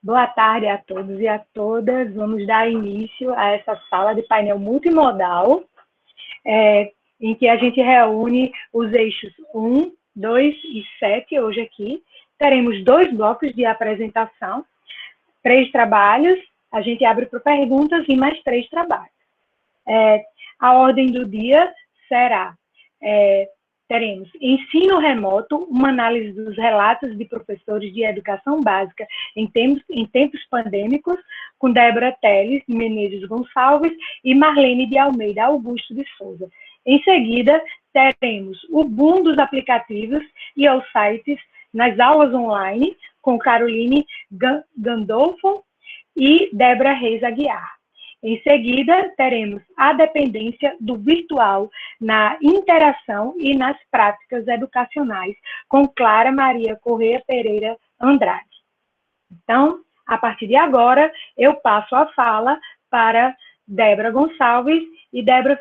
Boa tarde a todos e a todas. Vamos dar início a essa sala de painel multimodal, em que a gente reúne os eixos 1, 2 e 7 hoje aqui. Teremos 2 blocos de apresentação, 3 trabalhos, a gente abre para perguntas e mais 3 trabalhos. A ordem do dia será, teremos ensino remoto, uma análise dos relatos de professores de educação básica em tempos pandêmicos, com Débora Teles Menezes Gonçalves e Marlene de Almeida Augusto de Souza. Em seguida, teremos o boom dos aplicativos e os sites nas aulas online, com Caroline Gandolfo e Débora Reis Aguiar. Em seguida, teremos a dependência do virtual na interação e nas práticas educacionais, com Clara Maria Corrêa Pereira Andrade. Então, a partir de agora, eu passo a fala para Débora Gonçalves. E, Débora,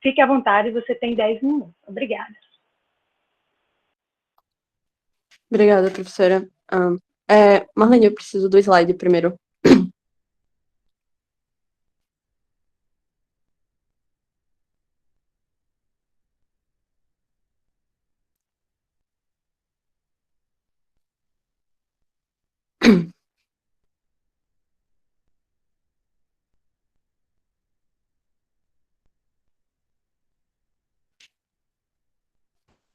fique à vontade, você tem 10 minutos. Obrigada. Obrigada, professora. Marlene, eu preciso do slide primeiro.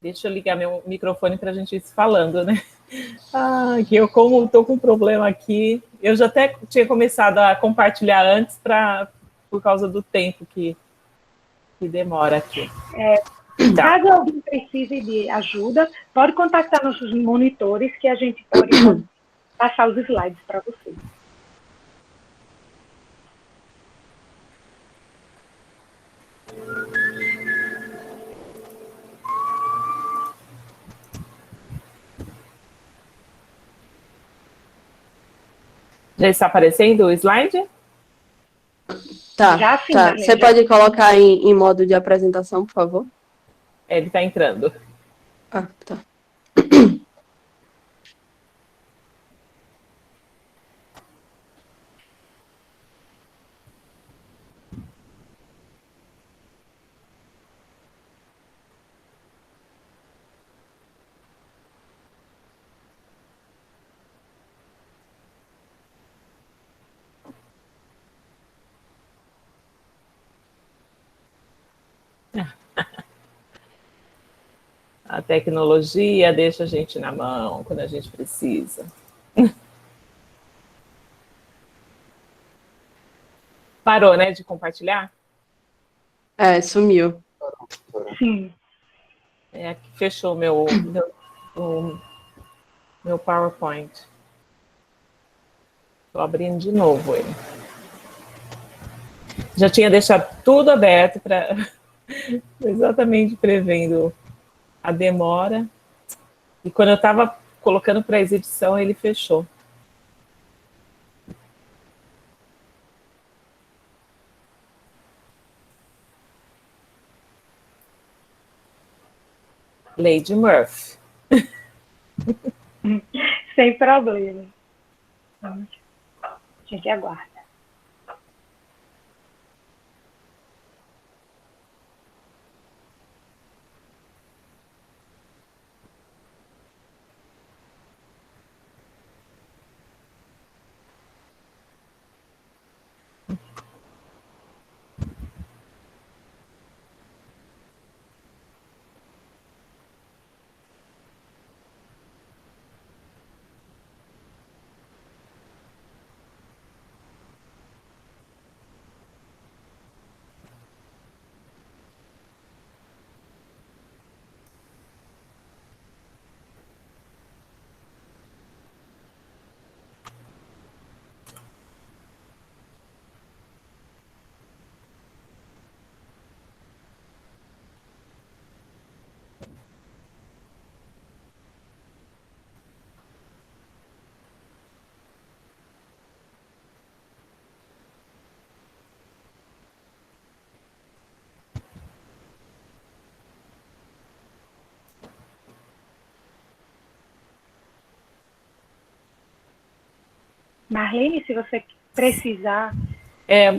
Deixa eu ligar meu microfone para a gente ir se falando, né? Que eu, como estou com um problema aqui, eu já até tinha começado a compartilhar antes por causa do tempo que demora aqui. Caso alguém precise de ajuda, pode contactar nossos monitores, que a gente pode passar os slides para vocês. Já está aparecendo o slide? Tá. Marlene, Você pode colocar em modo de apresentação, por favor? Ele está entrando. Tá. A tecnologia deixa a gente na mão quando a gente precisa. Parou, né, de compartilhar? Sumiu. Sim. Aqui fechou meu PowerPoint. Estou abrindo de novo ele. Já tinha deixado tudo aberto para exatamente prevendo a demora. E quando eu estava colocando para exibição, ele fechou. Lady Murphy. Sem problema. A gente aguarda. Marlene, se você precisar.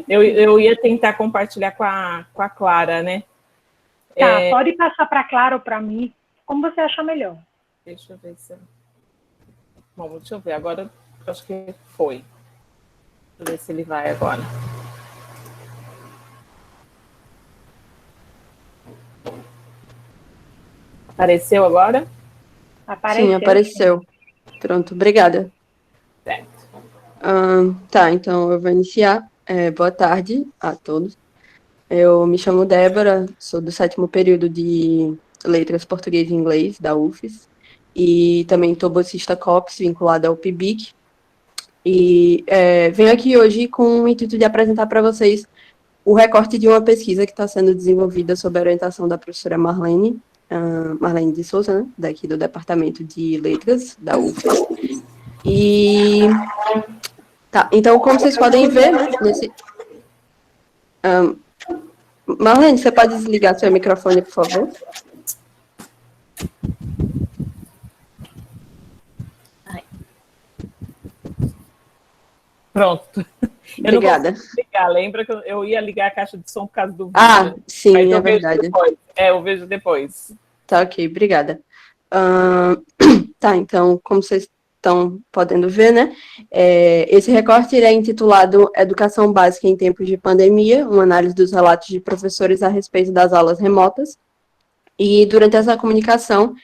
Eu ia tentar compartilhar com a Clara, né? Tá, pode passar para a Clara ou para mim, como você achar melhor. Deixa eu ver se... Bom, deixa eu ver, agora acho que foi. Deixa eu ver se ele vai agora. Apareceu agora? Apareceu. Sim, apareceu. Pronto, obrigada. Certo. Tá, então eu vou iniciar. Boa tarde a todos. Eu me chamo Débora, sou do 7º período de Letras Português e Inglês, da UFES, e também estou bolsista COPS, vinculada ao PIBIC, e venho aqui hoje com o intuito de apresentar para vocês o recorte de uma pesquisa que está sendo desenvolvida sob a orientação da professora Marlene de Souza, né, daqui do Departamento de Letras, da UFES. E, tá, então, como vocês podem ver, né, Marlene, você pode desligar seu microfone, por favor? Pronto. Obrigada. Eu não consigo ligar. Lembra que eu ia ligar a caixa de som por causa do vídeo? Ah, sim, mas é verdade. Eu vejo depois. Tá, ok, obrigada. Tá, então, como vocês estão podendo ver, né, esse recorte é intitulado Educação Básica em Tempos de Pandemia, uma análise dos relatos de professores a respeito das aulas remotas, e durante essa comunicação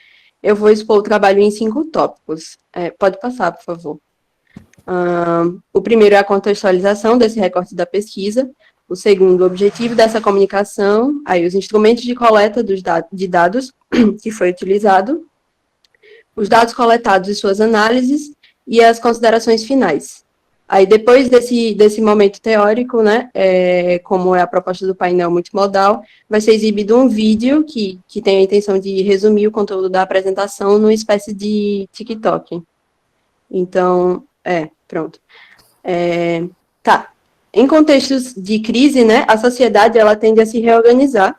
eu vou expor o trabalho em 5 tópicos. Pode passar, por favor. O primeiro é a contextualização desse recorte da pesquisa, o segundo, o objetivo dessa comunicação, aí os instrumentos de coleta de dados que foi utilizado, os dados coletados e suas análises e as considerações finais. Aí, depois desse momento teórico, né, como é a proposta do painel multimodal, vai ser exibido um vídeo que tem a intenção de resumir o conteúdo da apresentação numa espécie de TikTok. Então, pronto. Tá. Em contextos de crise, né, a sociedade ela tende a se reorganizar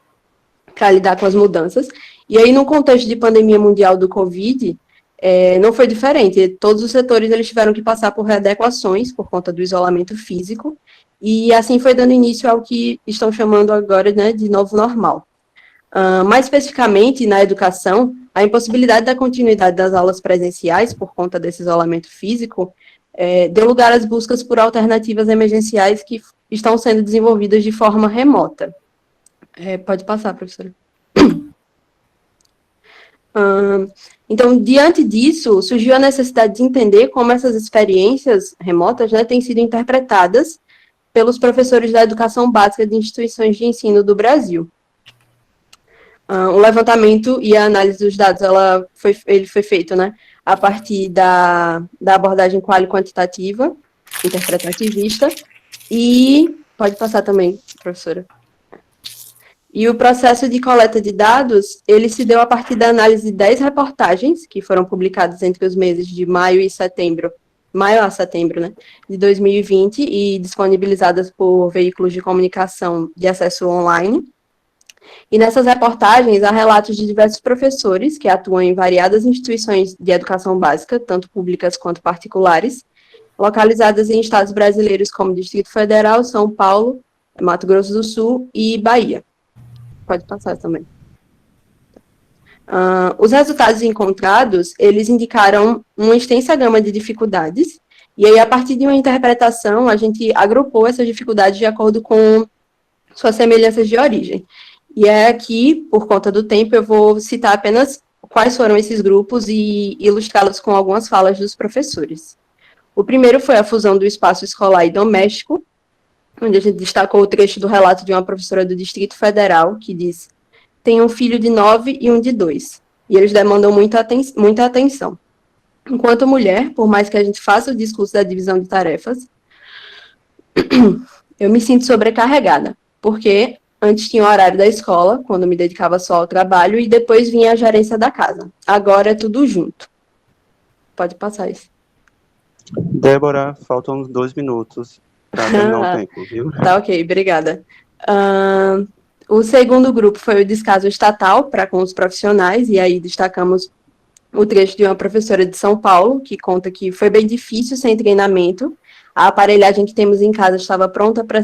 para lidar com as mudanças. E aí, no contexto de pandemia mundial do Covid, não foi diferente. Todos os setores eles tiveram que passar por readequações por conta do isolamento físico, e assim foi dando início ao que estão chamando agora, né, de novo normal. Mais especificamente, na educação, a impossibilidade da continuidade das aulas presenciais por conta desse isolamento físico deu lugar às buscas por alternativas emergenciais que estão sendo desenvolvidas de forma remota. Pode passar, professora. Então, diante disso, surgiu a necessidade de entender como essas experiências remotas, né, têm sido interpretadas pelos professores da educação básica de instituições de ensino do Brasil. O levantamento e a análise dos dados, ele foi feito, né, a partir da abordagem quali-quantitativa, interpretativista, e... Pode passar também, professora. E o processo de coleta de dados, ele se deu a partir da análise de 10 reportagens, que foram publicadas entre os meses de maio a setembro, né, de 2020, e disponibilizadas por veículos de comunicação de acesso online. E nessas reportagens, há relatos de diversos professores que atuam em variadas instituições de educação básica, tanto públicas quanto particulares, localizadas em estados brasileiros como Distrito Federal, São Paulo, Mato Grosso do Sul e Bahia. Pode passar também. Os resultados encontrados, eles indicaram uma extensa gama de dificuldades, e aí, a partir de uma interpretação, a gente agrupou essas dificuldades de acordo com suas semelhanças de origem. E aqui, por conta do tempo, eu vou citar apenas quais foram esses grupos e ilustrá-los com algumas falas dos professores. O primeiro foi a fusão do espaço escolar e doméstico, onde a gente destacou o trecho do relato de uma professora do Distrito Federal, que diz: tem um filho de 9 e um de 2, e eles demandam muita atenção. Enquanto mulher, por mais que a gente faça o discurso da divisão de tarefas, eu me sinto sobrecarregada, porque antes tinha o horário da escola, quando me dedicava só ao trabalho, e depois vinha a gerência da casa. Agora é tudo junto. Pode passar isso. Débora, faltam 2 minutos para terminar o tempo, viu? Tá, ok, obrigada. O segundo grupo foi o descaso estatal para com os profissionais, e aí destacamos o trecho de uma professora de São Paulo, que conta que foi bem difícil sem treinamento. A aparelhagem que temos em casa estava pronta para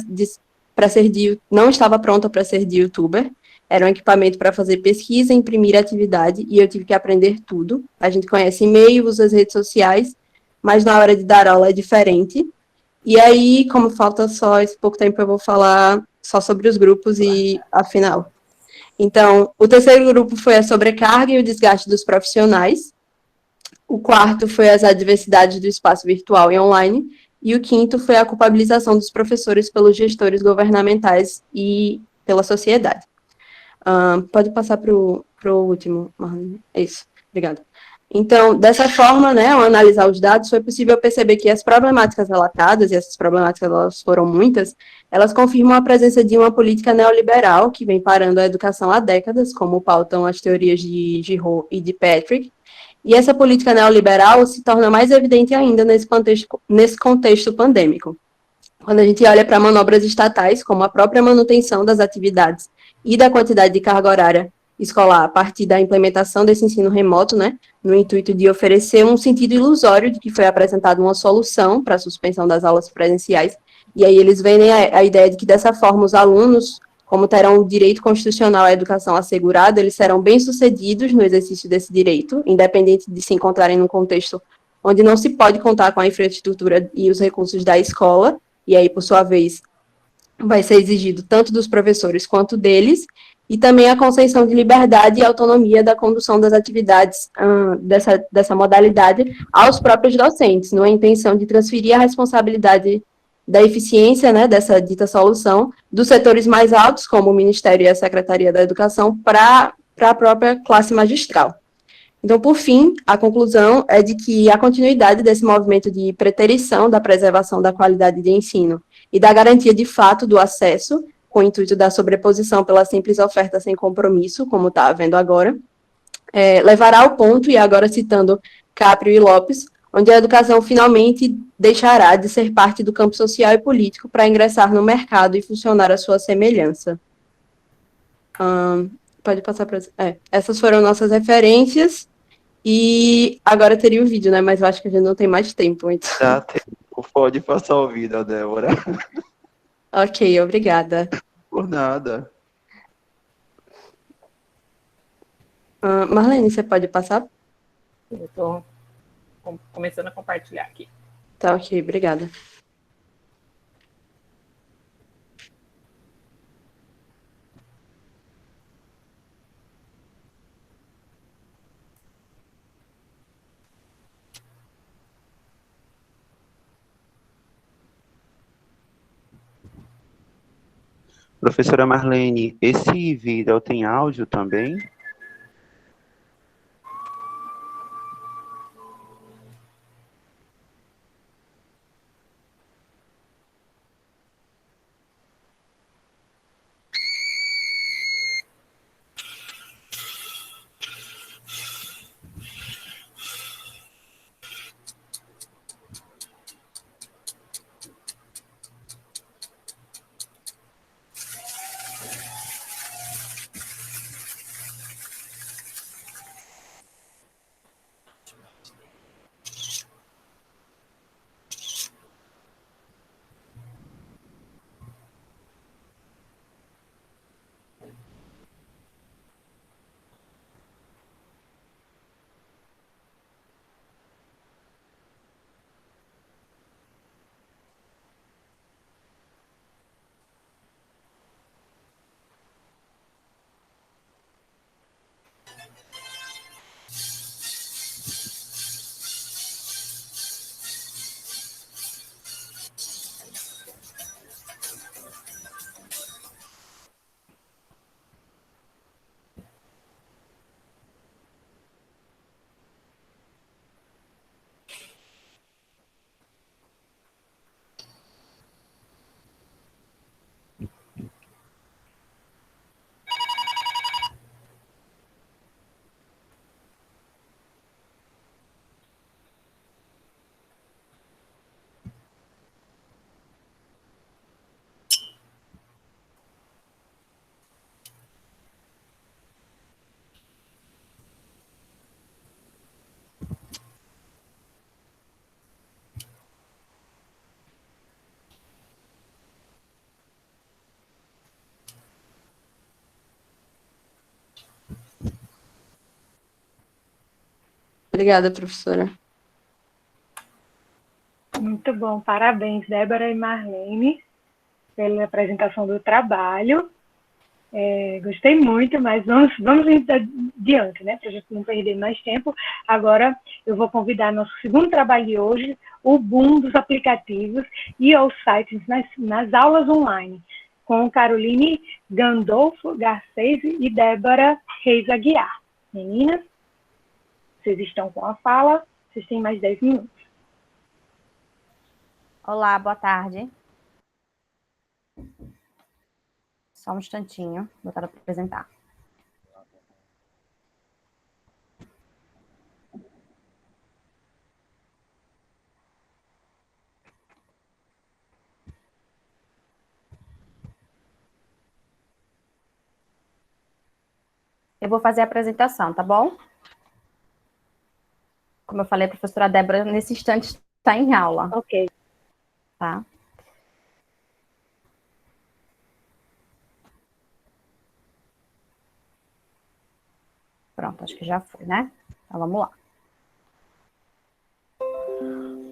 ser não estava pronta para ser de youtuber. Era um equipamento para fazer pesquisa, imprimir atividade, e eu tive que aprender tudo. A gente conhece e-mail, usa as redes sociais, mas na hora de dar aula é diferente. E aí, como falta só esse pouco tempo, eu vou falar só sobre os grupos e a final. Então, o terceiro grupo foi a sobrecarga e o desgaste dos profissionais. O quarto foi as adversidades do espaço virtual e online. E o quinto foi a culpabilização dos professores pelos gestores governamentais e pela sociedade. Pode passar para o último, Marlene. É isso, obrigada. Então, dessa forma, né, ao analisar os dados, foi possível perceber que as problemáticas relatadas, e essas problemáticas elas foram muitas, elas confirmam a presença de uma política neoliberal que vem parando a educação há décadas, como pautam as teorias de Giraud e de Patrick, e essa política neoliberal se torna mais evidente ainda nesse contexto pandêmico. Quando a gente olha para manobras estatais, como a própria manutenção das atividades e da quantidade de carga horária escolar a partir da implementação desse ensino remoto, né, no intuito de oferecer um sentido ilusório de que foi apresentada uma solução para a suspensão das aulas presenciais, e aí eles veem a ideia de que dessa forma os alunos, como terão o direito constitucional à educação assegurado, eles serão bem-sucedidos no exercício desse direito, independente de se encontrarem num contexto onde não se pode contar com a infraestrutura e os recursos da escola, e aí, por sua vez, vai ser exigido tanto dos professores quanto deles, e também a concessão de liberdade e autonomia da condução das atividades dessa modalidade aos próprios docentes, numa intenção de transferir a responsabilidade da eficiência, né, dessa dita solução dos setores mais altos, como o Ministério e a Secretaria da Educação, para a própria classe magistral. Então, por fim, a conclusão é de que a continuidade desse movimento de preterição da preservação da qualidade de ensino e da garantia de fato do acesso, com o intuito da sobreposição pela simples oferta sem compromisso, como está havendo agora, levará ao ponto, e agora citando Caprio e Lopes, onde a educação finalmente deixará de ser parte do campo social e político para ingressar no mercado e funcionar à sua semelhança. Pode passar para... essas foram nossas referências. E agora teria o vídeo, né? Mas eu acho que a gente não tem mais tempo. Então... Dá tempo. Pode passar o vídeo, Débora. Ok, obrigada. Por nada. Marlene, você pode passar? Eu estou começando a compartilhar aqui. Tá, ok, obrigada. Professora Marlene, esse vídeo tem áudio também? Obrigada, professora. Muito bom, parabéns, Débora e Marlene, pela apresentação do trabalho. Gostei muito, mas vamos adiante, né, para a gente não perder mais tempo. Agora eu vou convidar nosso segundo trabalho de hoje, o boom dos aplicativos e aos sites nas aulas online, com Caroline Gandolfo Garcês e Débora Reis Aguiar. Meninas, vocês estão com a fala, vocês têm mais 10 minutos. Olá, boa tarde. Só um instantinho, vou botar para apresentar. Eu vou fazer a apresentação, tá bom? Como eu falei, a professora Débora, nesse instante, está em aula. Ok. Tá? Pronto, acho que já foi, né? Então, vamos lá.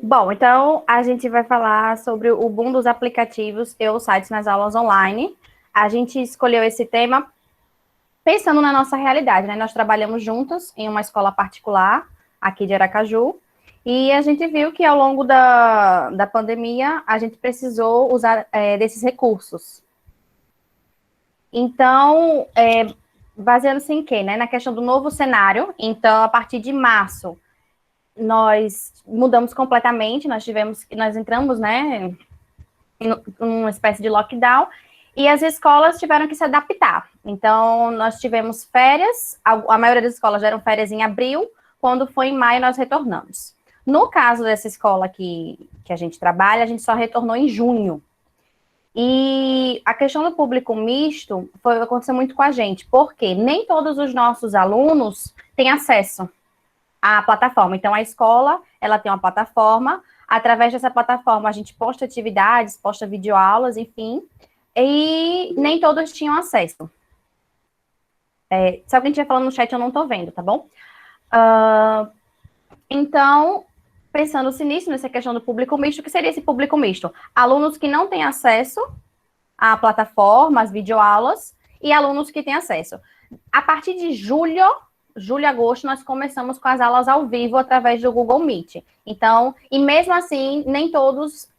Bom, então, a gente vai falar sobre o boom dos aplicativos e os sites nas aulas online. A gente escolheu esse tema pensando na nossa realidade, né? Nós trabalhamos juntos em uma escola particular, aqui de Aracaju, e a gente viu que ao longo da pandemia, a gente precisou usar desses recursos. Então, baseando-se em quê? Né? Na questão do novo cenário. Então, a partir de março, nós mudamos completamente, nós entramos, né, em uma espécie de lockdown, e as escolas tiveram que se adaptar. Então, nós tivemos férias, a maioria das escolas deram férias em abril, quando foi em maio nós retornamos. No caso dessa escola que a gente trabalha, a gente só retornou em junho. E a questão do público misto aconteceu muito com a gente, porque nem todos os nossos alunos têm acesso à plataforma. Então, a escola, ela tem uma plataforma, através dessa plataforma a gente posta atividades, posta videoaulas, enfim, e nem todos tinham acesso. Se alguém estiver falando no chat, eu não estou vendo, tá bom? Então, pensando-se nisso, nessa questão do público misto, o que seria esse público misto? Alunos que não têm acesso à plataforma, às videoaulas, e alunos que têm acesso. A partir de julho e agosto, nós começamos com as aulas ao vivo através do Google Meet. Então, e mesmo assim, nem todos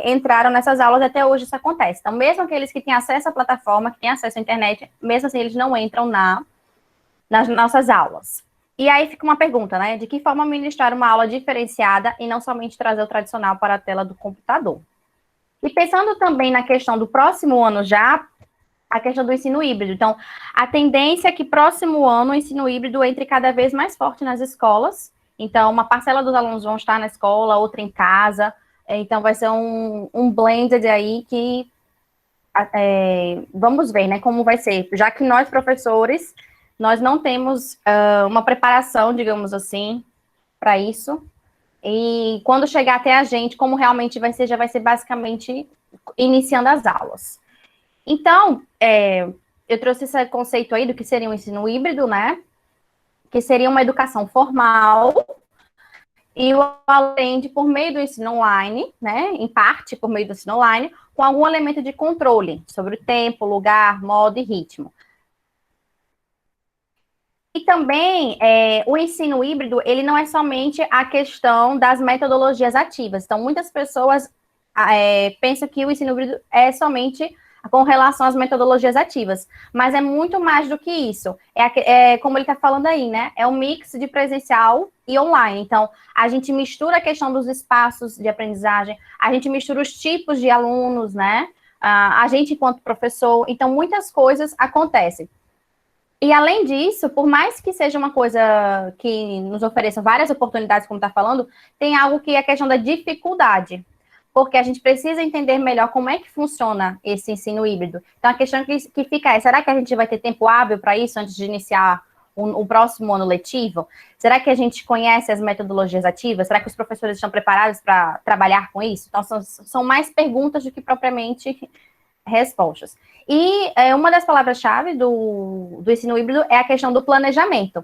entraram nessas aulas, até hoje isso acontece. Então, mesmo aqueles que têm acesso à plataforma, que têm acesso à internet, mesmo assim, eles não entram nas nossas aulas. E aí fica uma pergunta, né? De que forma ministrar uma aula diferenciada e não somente trazer o tradicional para a tela do computador? E pensando também na questão do próximo ano já, a questão do ensino híbrido. Então, a tendência é que próximo ano o ensino híbrido entre cada vez mais forte nas escolas. Então, uma parcela dos alunos vão estar na escola, outra em casa. Então, vai ser um blended aí que vamos ver, né, como vai ser. Já que nós, professores, nós não temos uma preparação, digamos assim, para isso. E quando chegar até a gente, como realmente vai ser, já vai ser basicamente iniciando as aulas. Então, eu trouxe esse conceito aí do que seria um ensino híbrido, né? Que seria uma educação formal e o aprende por meio do ensino online, né? Em parte por meio do ensino online, com algum elemento de controle sobre o tempo, lugar, modo e ritmo. E também, o ensino híbrido, ele não é somente a questão das metodologias ativas. Então, muitas pessoas pensam que o ensino híbrido é somente com relação às metodologias ativas, mas é muito mais do que isso. Como ele está falando aí, né? É um mix de presencial e online. Então, a gente mistura a questão dos espaços de aprendizagem, a gente mistura os tipos de alunos, né? A gente enquanto professor. Então, muitas coisas acontecem. E, além disso, por mais que seja uma coisa que nos ofereça várias oportunidades, como está falando, tem algo que é a questão da dificuldade, porque a gente precisa entender melhor como é que funciona esse ensino híbrido. Então, a questão que fica é, será que a gente vai ter tempo hábil para isso antes de iniciar o próximo ano letivo? Será que a gente conhece as metodologias ativas? Será que os professores estão preparados para trabalhar com isso? Então, são mais perguntas do que propriamente respostas. E uma das palavras-chave do ensino híbrido é a questão do planejamento.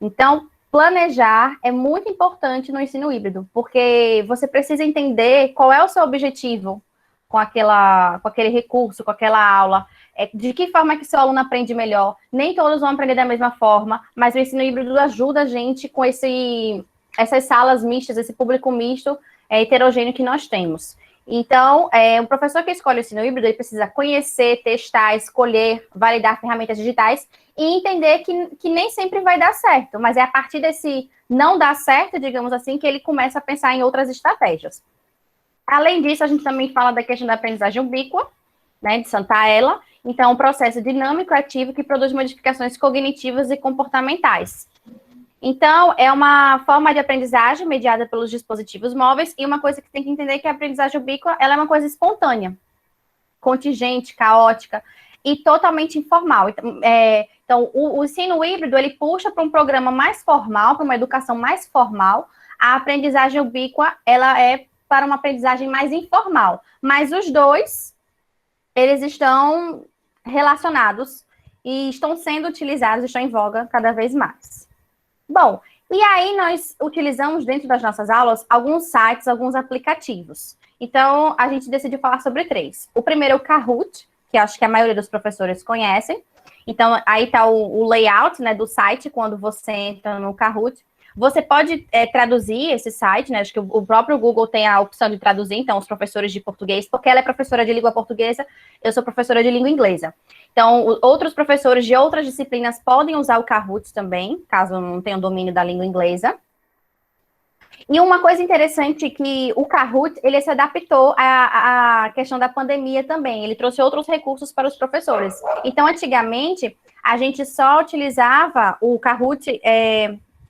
Então, planejar é muito importante no ensino híbrido, porque você precisa entender qual é o seu objetivo com aquele recurso, com aquela aula, de que forma que seu aluno aprende melhor. Nem todos vão aprender da mesma forma, mas o ensino híbrido ajuda a gente com essas salas mistas, esse público misto, heterogêneo que nós temos. Então, o professor que escolhe o ensino híbrido, ele precisa conhecer, testar, escolher, validar ferramentas digitais e entender que nem sempre vai dar certo, mas é a partir desse não dar certo, digamos assim, que ele começa a pensar em outras estratégias. Além disso, a gente também fala da questão da aprendizagem ubíqua, né, de Santaella. Então, um processo dinâmico e ativo que produz modificações cognitivas e comportamentais. Então, é uma forma de aprendizagem mediada pelos dispositivos móveis, e uma coisa que tem que entender é que a aprendizagem ubíqua, ela é uma coisa espontânea, contingente, caótica e totalmente informal. Então, o ensino híbrido, ele puxa para um programa mais formal, para uma educação mais formal. A aprendizagem ubíqua, ela é para uma aprendizagem mais informal. Mas os dois, eles estão relacionados e estão sendo utilizados, estão em voga cada vez mais. Bom, e aí nós utilizamos dentro das nossas aulas alguns sites, alguns aplicativos. Então, a gente decidiu falar sobre 3. O primeiro é o Kahoot, que acho que a maioria dos professores conhecem. Então, aí está o layout, né, do site, quando você entra no Kahoot. Você pode traduzir esse site, né? Acho que o próprio Google tem a opção de traduzir, então, os professores de português, porque ela é professora de língua portuguesa, eu sou professora de língua inglesa. Então, outros professores de outras disciplinas podem usar o Kahoot também, caso não tenham domínio da língua inglesa. E uma coisa interessante é que o Kahoot, ele se adaptou à questão da pandemia também. Ele trouxe outros recursos para os professores. Então, antigamente, a gente só utilizava o Kahoot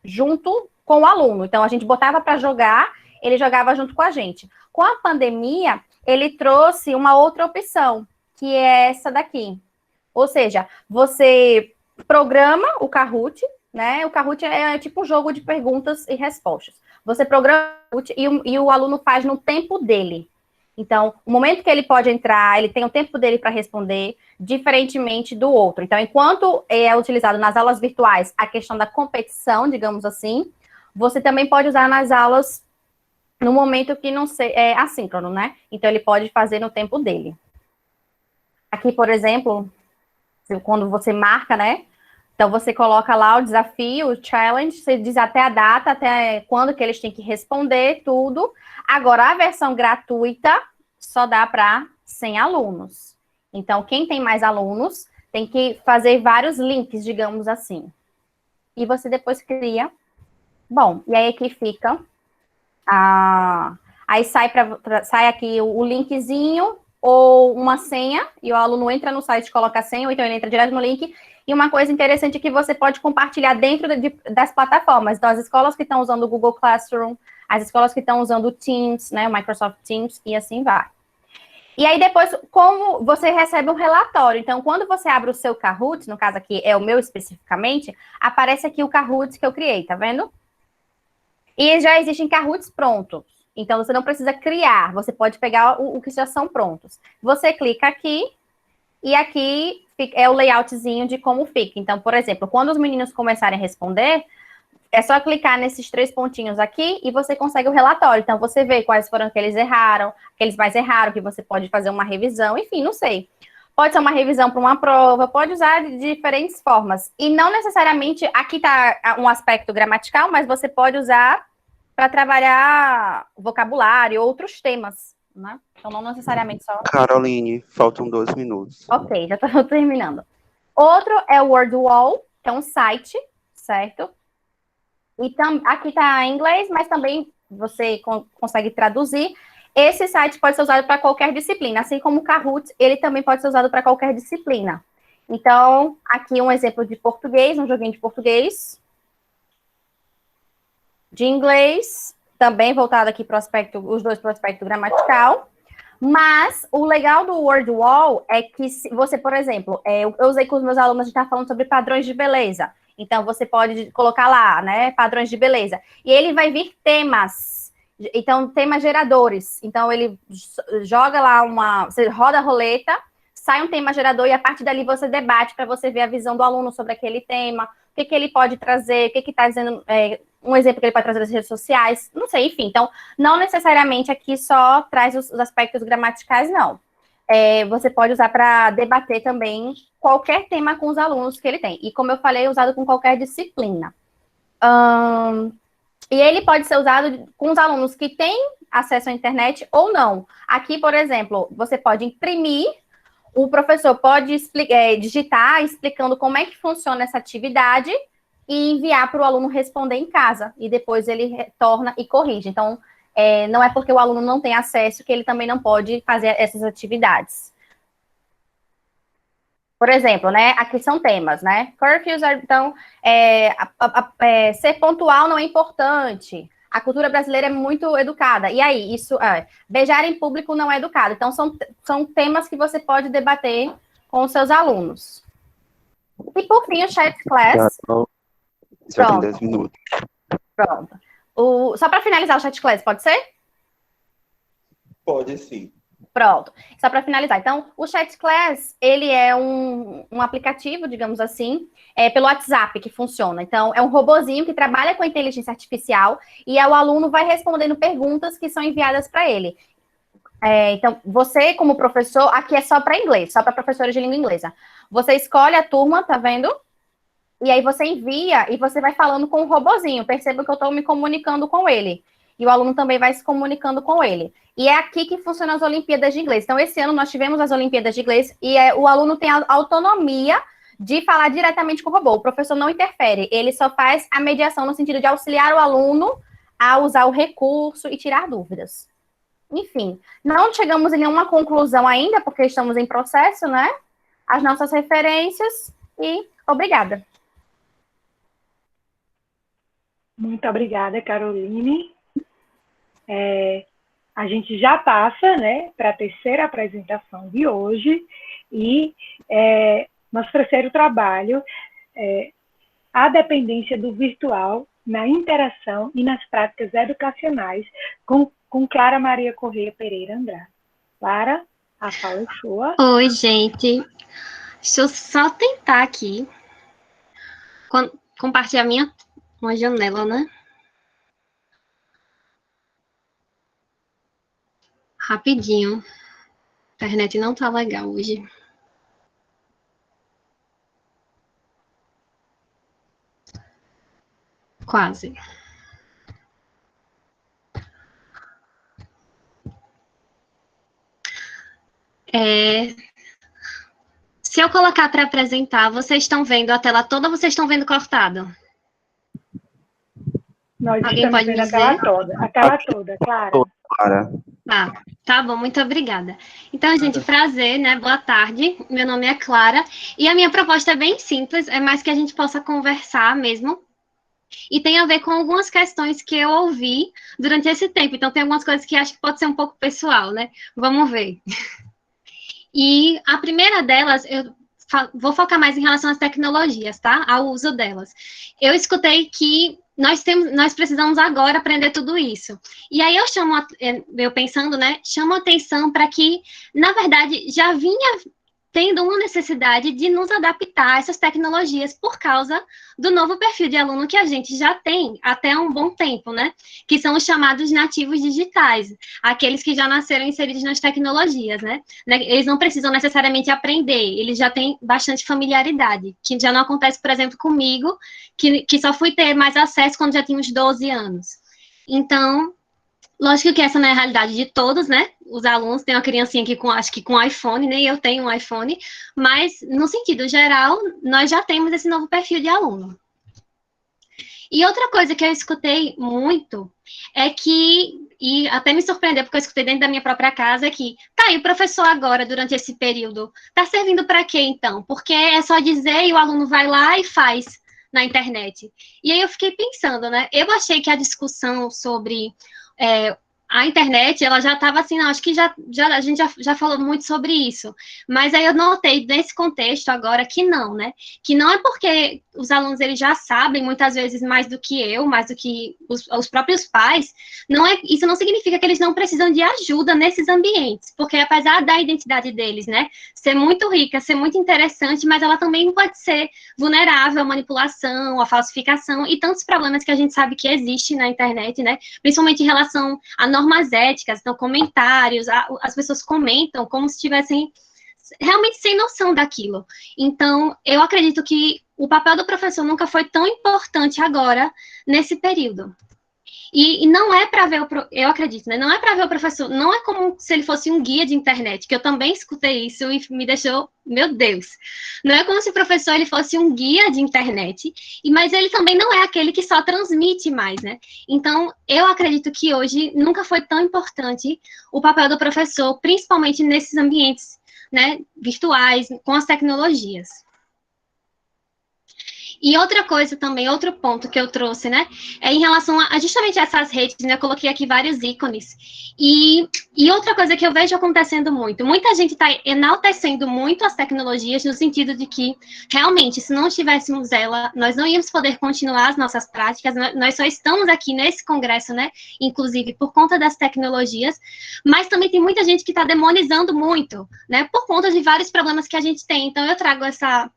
junto com o aluno. Então, a gente botava para jogar, ele jogava junto com a gente. Com a pandemia, ele trouxe uma outra opção, que é essa daqui. Ou seja, você programa o Kahoot, né? O Kahoot é tipo um jogo de perguntas e respostas. Você programa o Kahoot e o aluno faz no tempo dele. Então, o momento que ele pode entrar, ele tem o tempo dele para responder, diferentemente do outro. Então, enquanto é utilizado nas aulas virtuais a questão da competição, digamos assim, você também pode usar nas aulas no momento que não é assíncrono, né? Então, ele pode fazer no tempo dele. Aqui, por exemplo, quando você marca, né? Então, você coloca lá o desafio, o challenge, você diz até a data, até quando que eles têm que responder, tudo. Agora, a versão gratuita só dá para 100 alunos. Então, quem tem mais alunos tem que fazer vários links, digamos assim. E você depois cria. Bom, e aí aqui fica. Aí sai aqui o linkzinho ou uma senha, e o aluno entra no site e coloca a senha, ou então ele entra direto no link. E uma coisa interessante é que você pode compartilhar dentro das plataformas. Então, as escolas que estão usando o Google Classroom, as escolas que estão usando o Teams, né, o Microsoft Teams, e assim vai. E aí, depois, como você recebe um relatório. Então, quando você abre o seu Kahoot, no caso aqui é o meu especificamente, aparece aqui o Kahoot que eu criei, tá vendo? E já existem Kahoots prontos. Então, você não precisa criar, você pode pegar o que já são prontos. Você clica aqui, e aqui é o layoutzinho de como fica. Então, por exemplo, quando os meninos começarem a responder, é só clicar nesses 3 pontinhos aqui e você consegue o relatório. Então, você vê quais foram que eles erraram, que eles mais erraram, que você pode fazer uma revisão, enfim, não sei. Pode ser uma revisão para uma prova, pode usar de diferentes formas. E não necessariamente, aqui está um aspecto gramatical, mas você pode usar para trabalhar vocabulário e outros temas, né? Então, não necessariamente só... Caroline, faltam 2 minutos. Ok, já estou terminando. Outro é o WordWall, que é um site, certo? E aqui está em inglês, mas também você consegue traduzir. Esse site pode ser usado para qualquer disciplina, assim como o Kahoot, ele também pode ser usado para qualquer disciplina. Então, aqui um exemplo de português, um joguinho de português. De inglês, também voltado aqui para o aspecto, os dois para o aspecto gramatical. Mas o legal do WordWall é que você, por exemplo, eu usei com os meus alunos, a gente está falando sobre padrões de beleza. Então, você pode colocar lá, né, padrões de beleza. E ele vai vir temas. Então, temas geradores. Então, ele joga lá você roda a roleta, sai um tema gerador e a partir dali você debate para você ver a visão do aluno sobre aquele tema, que ele pode trazer, o que está dizendo, um exemplo que ele pode trazer das redes sociais, não sei, enfim. Então, não necessariamente aqui só traz os aspectos gramaticais, não. Você pode usar para debater também qualquer tema com os alunos que ele tem. E, como eu falei, usado com qualquer disciplina. E ele pode ser usado com os alunos que têm acesso à internet ou não. Aqui, por exemplo, você pode imprimir, o professor pode digitar explicando como é que funciona essa atividade e enviar para o aluno responder em casa. E depois ele retorna e corrige. Então, não é porque o aluno não tem acesso que ele também não pode fazer essas atividades. Por exemplo, né, aqui são temas, né? Curfews, então, ser pontual não é importante. A cultura brasileira é muito educada. E aí, beijar em público não é educado. Então, são temas que você pode debater com os seus alunos. E, por fim, o chat class. Já tem 10 minutos. Pronto. Só para finalizar o chat class, pode ser? Pode sim. Pronto, só para finalizar. Então, o Chat Class, ele é um aplicativo, digamos assim, pelo WhatsApp que funciona. Então, é um robozinho que trabalha com a inteligência artificial e o aluno vai respondendo perguntas que são enviadas para ele. Então, você, como professor, aqui é só para inglês, só para professores de língua inglesa. Você escolhe a turma, tá vendo? E aí você envia e você vai falando com o robozinho. Perceba que eu estou me comunicando com ele. E o aluno também vai se comunicando com ele. E é aqui que funcionam as Olimpíadas de Inglês. Então, esse ano nós tivemos as Olimpíadas de Inglês e o aluno tem a autonomia de falar diretamente com o robô. O professor não interfere, ele só faz a mediação no sentido de auxiliar o aluno a usar o recurso e tirar dúvidas. Enfim, não chegamos em nenhuma conclusão ainda, porque estamos em processo, né? As nossas referências e obrigada. Muito obrigada, Caroline. A gente já passa, né, para a terceira apresentação de hoje e nosso terceiro trabalho a dependência do virtual na interação e nas práticas educacionais com Clara Maria Correia Pereira Andrade. Clara, a fala é sua. Oi, gente. Deixa eu só tentar aqui compartilhar uma janela, né? Rapidinho. A internet não tá legal hoje. Quase. Se eu colocar para apresentar, vocês estão vendo a tela toda ou vocês estão vendo cortado? Nós Alguém estamos pode vendo me a tela dizer? toda. A tela toda, Clara. Clara. Tá bom, muito obrigada. Então, gente, prazer, né? Boa tarde. Meu nome é Clara e a minha proposta é bem simples, é mais que a gente possa conversar mesmo. E tem a ver com algumas questões que eu ouvi durante esse tempo. Então, tem algumas coisas que acho que pode ser um pouco pessoal, né? Vamos ver. E a primeira delas, eu vou focar mais em relação às tecnologias, tá? Ao uso delas. Eu escutei que nós precisamos agora aprender tudo isso. E aí eu pensando, né, chamo a atenção para que, na verdade, já vinha tendo uma necessidade de nos adaptar a essas tecnologias por causa do novo perfil de aluno que a gente já tem até há um bom tempo, né? Que são os chamados nativos digitais, aqueles que já nasceram inseridos nas tecnologias, né? Eles não precisam necessariamente aprender, eles já têm bastante familiaridade, que já não acontece, por exemplo, comigo, que só fui ter mais acesso quando já tinha uns 12 anos. Então, lógico que essa não é a realidade de todos, né? Os alunos, tem uma criancinha aqui acho que com iPhone, nem eu tenho um iPhone, mas no sentido geral, nós já temos esse novo perfil de aluno. E outra coisa que eu escutei muito é que, e até me surpreendeu, porque eu escutei dentro da minha própria casa, é que, e o professor agora, durante esse período, tá servindo para quê, então? Porque é só dizer e o aluno vai lá e faz na internet. E aí eu fiquei pensando, né? Eu achei que a discussão sobre a internet, ela já estava assim, não, acho que a gente já falou muito sobre isso, mas aí eu notei nesse contexto agora que não, né? Que não é porque os alunos eles já sabem muitas vezes mais do que eu, mais do que os próprios pais, isso não significa que eles não precisam de ajuda nesses ambientes, porque apesar da identidade deles, né, ser muito rica, ser muito interessante, mas ela também pode ser vulnerável à manipulação, à falsificação e tantos problemas que a gente sabe que existe na internet, né? Principalmente em relação a normas éticas, então comentários, as pessoas comentam como se estivessem realmente sem noção daquilo. Então, eu acredito que o papel do professor nunca foi tão importante agora, nesse período. E não é para ver, eu acredito, né? Não é para ver o professor, não é como se ele fosse um guia de internet, que eu também escutei isso e me deixou, meu Deus. Não é como se o professor ele fosse um guia de internet, mas ele também não é aquele que só transmite mais, né? Então, eu acredito que hoje nunca foi tão importante o papel do professor, principalmente nesses ambientes, né, virtuais, com as tecnologias. E outra coisa também, outro ponto que eu trouxe, né, é em relação a justamente essas redes, né, eu coloquei aqui vários ícones, e outra coisa que eu vejo acontecendo muito, muita gente está enaltecendo muito as tecnologias, no sentido de que, realmente, se não tivéssemos ela, nós não íamos poder continuar as nossas práticas, nós só estamos aqui nesse congresso, né, inclusive por conta das tecnologias, mas também tem muita gente que está demonizando muito, né, por conta de vários problemas que a gente tem, então eu trago essa...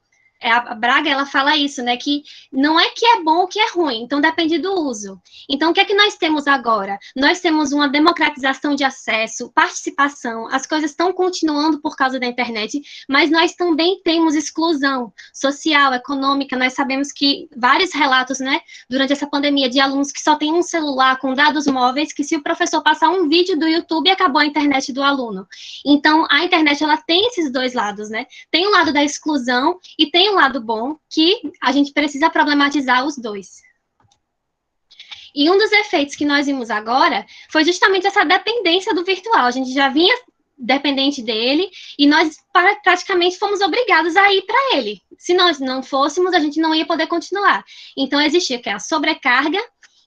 A Braga, ela fala isso, né, que não é que é bom ou que é ruim, então depende do uso. Então, o que é que nós temos agora? Nós temos uma democratização de acesso, participação, as coisas estão continuando por causa da internet, mas nós também temos exclusão social, econômica, nós sabemos que vários relatos, né, durante essa pandemia, de alunos que só têm um celular com dados móveis, que se o professor passar um vídeo do YouTube, acabou a internet do aluno. Então, a internet, ela tem esses dois lados, né, tem o lado da exclusão e tem um lado bom, que a gente precisa problematizar os dois. E um dos efeitos que nós vimos agora foi justamente essa dependência do virtual. A gente já vinha dependente dele e nós praticamente fomos obrigados a ir para ele. Se nós não fôssemos, a gente não ia poder continuar. Então, existia aquela sobrecarga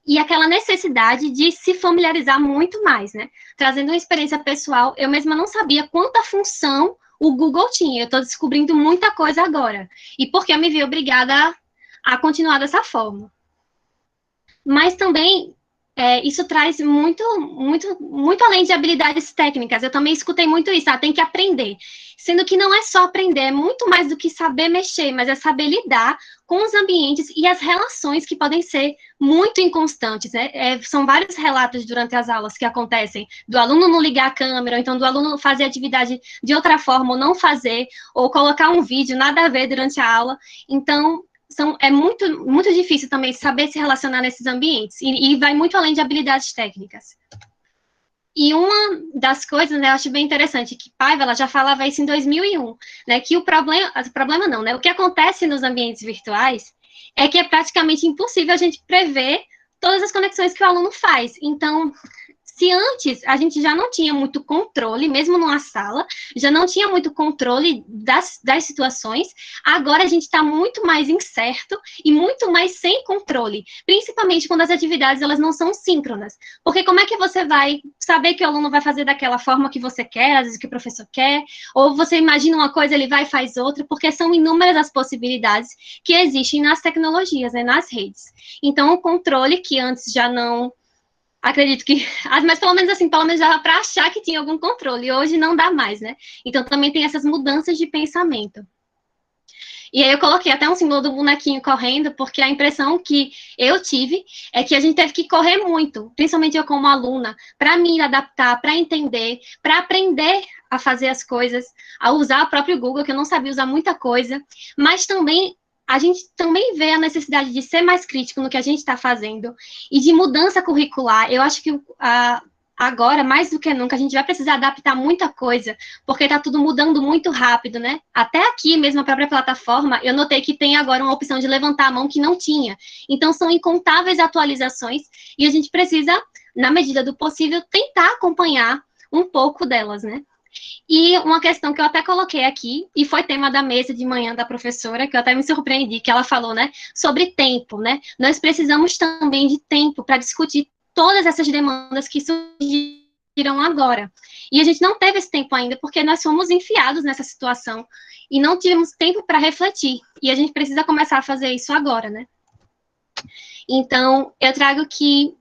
e aquela necessidade de se familiarizar muito mais, né? Trazendo uma experiência pessoal, eu mesma não sabia quanta função o Google tinha. Eu estou descobrindo muita coisa agora. E porque eu me vi obrigada a continuar dessa forma. Mas também, isso traz muito além de habilidades técnicas. Eu também escutei muito isso, tem que aprender. Sendo que não é só aprender, é muito mais do que saber mexer, mas é saber lidar com os ambientes e as relações que podem ser muito inconstantes, né? São vários relatos durante as aulas que acontecem, do aluno não ligar a câmera, ou então do aluno fazer atividade de outra forma, ou não fazer, ou colocar um vídeo, nada a ver durante a aula. Então, é muito difícil também saber se relacionar nesses ambientes, e vai muito além de habilidades técnicas. E uma das coisas, né, eu acho bem interessante, que Paiva, ela já falava isso em 2001, né, que o problema não, né, o que acontece nos ambientes virtuais é que é praticamente impossível a gente prever todas as conexões que o aluno faz. Então, se antes a gente já não tinha muito controle, mesmo numa sala, já não tinha muito controle das situações, agora a gente está muito mais incerto e muito mais sem controle, principalmente quando as atividades elas não são síncronas. Porque como é que você vai saber que o aluno vai fazer daquela forma que você quer, às vezes que o professor quer, ou você imagina uma coisa, ele vai e faz outra, porque são inúmeras as possibilidades que existem nas tecnologias, né, nas redes. Então, o controle que antes já não... Acredito que, mas pelo menos assim, pelo menos dava para achar que tinha algum controle, e hoje não dá mais, né? Então também tem essas mudanças de pensamento. E aí eu coloquei até um símbolo do bonequinho correndo, porque a impressão que eu tive é que a gente teve que correr muito, principalmente eu como aluna, para me adaptar, para entender, para aprender a fazer as coisas, a usar o próprio Google, que eu não sabia usar muita coisa, mas também a gente também vê a necessidade de ser mais crítico no que a gente está fazendo e de mudança curricular. Eu acho que agora, mais do que nunca, a gente vai precisar adaptar muita coisa, porque está tudo mudando muito rápido, né? Até aqui mesmo, a própria plataforma, eu notei que tem agora uma opção de levantar a mão que não tinha. Então, são incontáveis atualizações e a gente precisa, na medida do possível, tentar acompanhar um pouco delas, né? E uma questão que eu até coloquei aqui, e foi tema da mesa de manhã da professora, que eu até me surpreendi, que ela falou, né, sobre tempo, né? Nós precisamos também de tempo para discutir todas essas demandas que surgem surgiram agora. E a gente não teve esse tempo ainda, porque nós fomos enfiados nessa situação e não tivemos tempo para refletir. E a gente precisa começar a fazer isso agora, né? Então, eu trago que,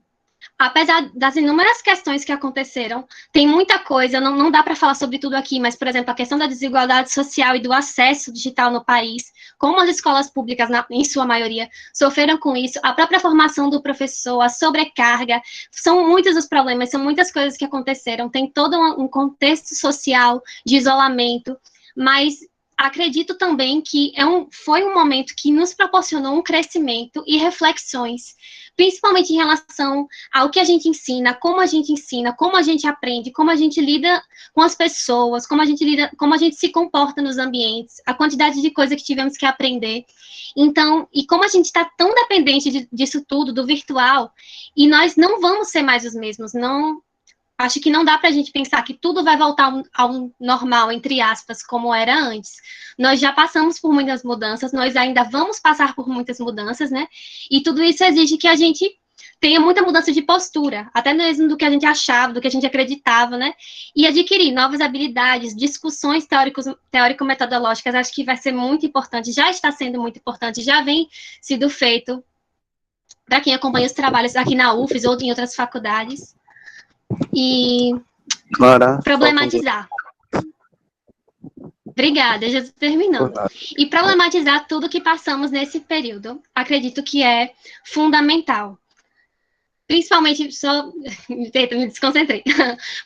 apesar das inúmeras questões que aconteceram, tem muita coisa, não dá para falar sobre tudo aqui, mas, por exemplo, a questão da desigualdade social e do acesso digital no país, como as escolas públicas, em sua maioria, sofreram com isso, a própria formação do professor, a sobrecarga, são muitos os problemas, são muitas coisas que aconteceram, tem todo um contexto social de isolamento, mas acredito também que foi um momento que nos proporcionou um crescimento e reflexões, principalmente em relação ao que a gente ensina, como a gente aprende, como a gente lida com as pessoas, como a gente se comporta nos ambientes, a quantidade de coisa que tivemos que aprender. Então, e como a gente está tão dependente disso tudo, do virtual, e nós não vamos ser mais os mesmos, acho que não dá para a gente pensar que tudo vai voltar ao normal, entre aspas, como era antes. Nós já passamos por muitas mudanças, nós ainda vamos passar por muitas mudanças, né? E tudo isso exige que a gente tenha muita mudança de postura, até mesmo do que a gente achava, do que a gente acreditava, né? E adquirir novas habilidades, discussões teórico-metodológicas, acho que vai ser muito importante, já está sendo muito importante, já vem sido feito para quem acompanha os trabalhos aqui na UFES ou em outras faculdades. E Clara, problematizar. Obrigada, já estou terminando. E problematizar tudo que passamos nesse período, acredito que é fundamental. Principalmente, me desconcentrei.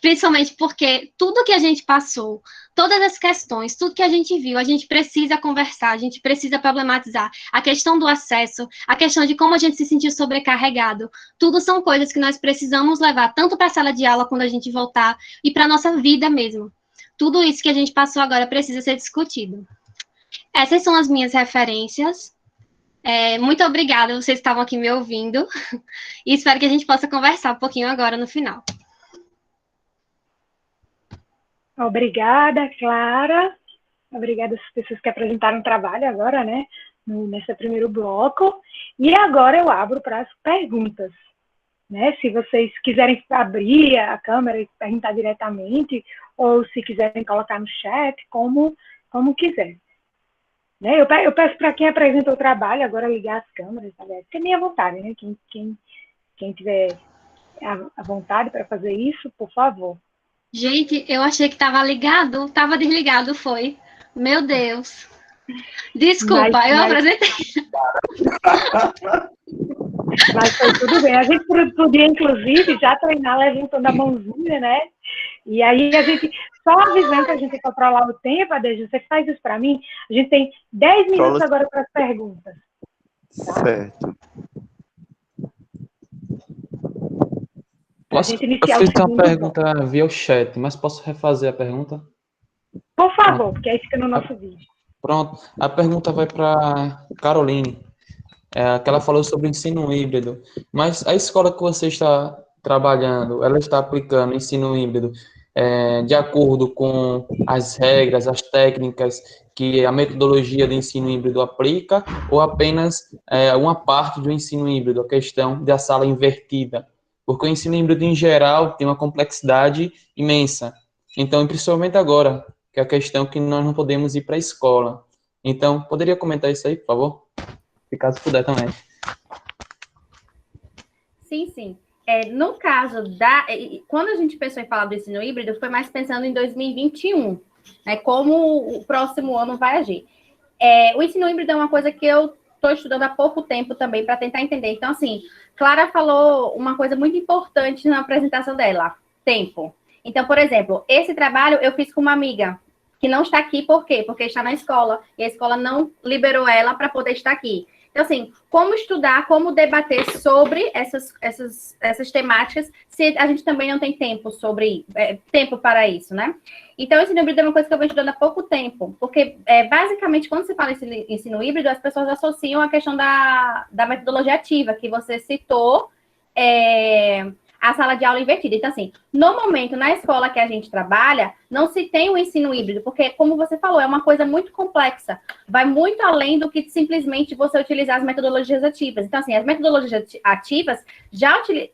Principalmente porque tudo que a gente passou, todas as questões, tudo que a gente viu, a gente precisa conversar, a gente precisa problematizar. A questão do acesso, a questão de como a gente se sentiu sobrecarregado, tudo são coisas que nós precisamos levar tanto para a sala de aula quando a gente voltar e para a nossa vida mesmo. Tudo isso que a gente passou agora precisa ser discutido. Essas são as minhas referências. Muito obrigada, vocês estavam aqui me ouvindo. E espero que a gente possa conversar um pouquinho agora no final. Obrigada, Clara. Obrigada às pessoas que apresentaram o trabalho agora, né? Nesse primeiro bloco. E agora eu abro para as perguntas. Né? Se vocês quiserem abrir a câmera e perguntar diretamente, ou se quiserem colocar no chat, como quiser. Né? Eu peço para quem apresenta o trabalho agora ligar as câmeras, aliás, que é minha vontade, né? Quem tiver a vontade para fazer isso, por favor. Gente, eu achei que estava ligado, estava desligado, foi. Meu Deus. Desculpa, eu apresentei. Mas foi tudo bem. A gente podia, inclusive, já treinar levantando a mãozinha, né? E aí a gente, só avisando que a gente controlar o tempo, Adeja, você faz isso para mim? A gente tem 10 minutos agora para as perguntas. Tá? Certo. Eu fiz uma pergunta via o chat, mas posso refazer a pergunta? Por favor, porque aí fica no nosso vídeo. Pronto. A pergunta vai para Caroline, que ela falou sobre o ensino híbrido. Mas a escola que você está trabalhando, ela está aplicando ensino híbrido de acordo com as regras, as técnicas que a metodologia do ensino híbrido aplica, ou apenas uma parte do ensino híbrido, a questão da sala invertida? Porque o ensino híbrido, em geral, tem uma complexidade imensa. Então, principalmente agora, que é a questão que nós não podemos ir para a escola. Então, poderia comentar isso aí, por favor? Se caso puder também. Sim. No caso quando a gente pensou em falar do ensino híbrido, foi mais pensando em 2021, né, como o próximo ano vai agir. O ensino híbrido é uma coisa que eu estou estudando há pouco tempo também, para tentar entender. Então, assim, Clara falou uma coisa muito importante na apresentação dela, tempo. Então, por exemplo, esse trabalho eu fiz com uma amiga, que não está aqui, por quê? Porque está na escola, e a escola não liberou ela para poder estar aqui. Então, assim, como estudar, como debater sobre essas temáticas, se a gente também não tem tempo tempo para isso, né? Então, esse ensino híbrido é uma coisa que eu venho estudando há pouco tempo, porque, basicamente, quando se fala em ensino híbrido, as pessoas associam a questão da metodologia ativa, que você citou, a sala de aula invertida. Então, assim, no momento, na escola que a gente trabalha, não se tem o ensino híbrido, porque, como você falou, é uma coisa muito complexa. Vai muito além do que simplesmente você utilizar as metodologias ativas. Então, assim, as metodologias ativas,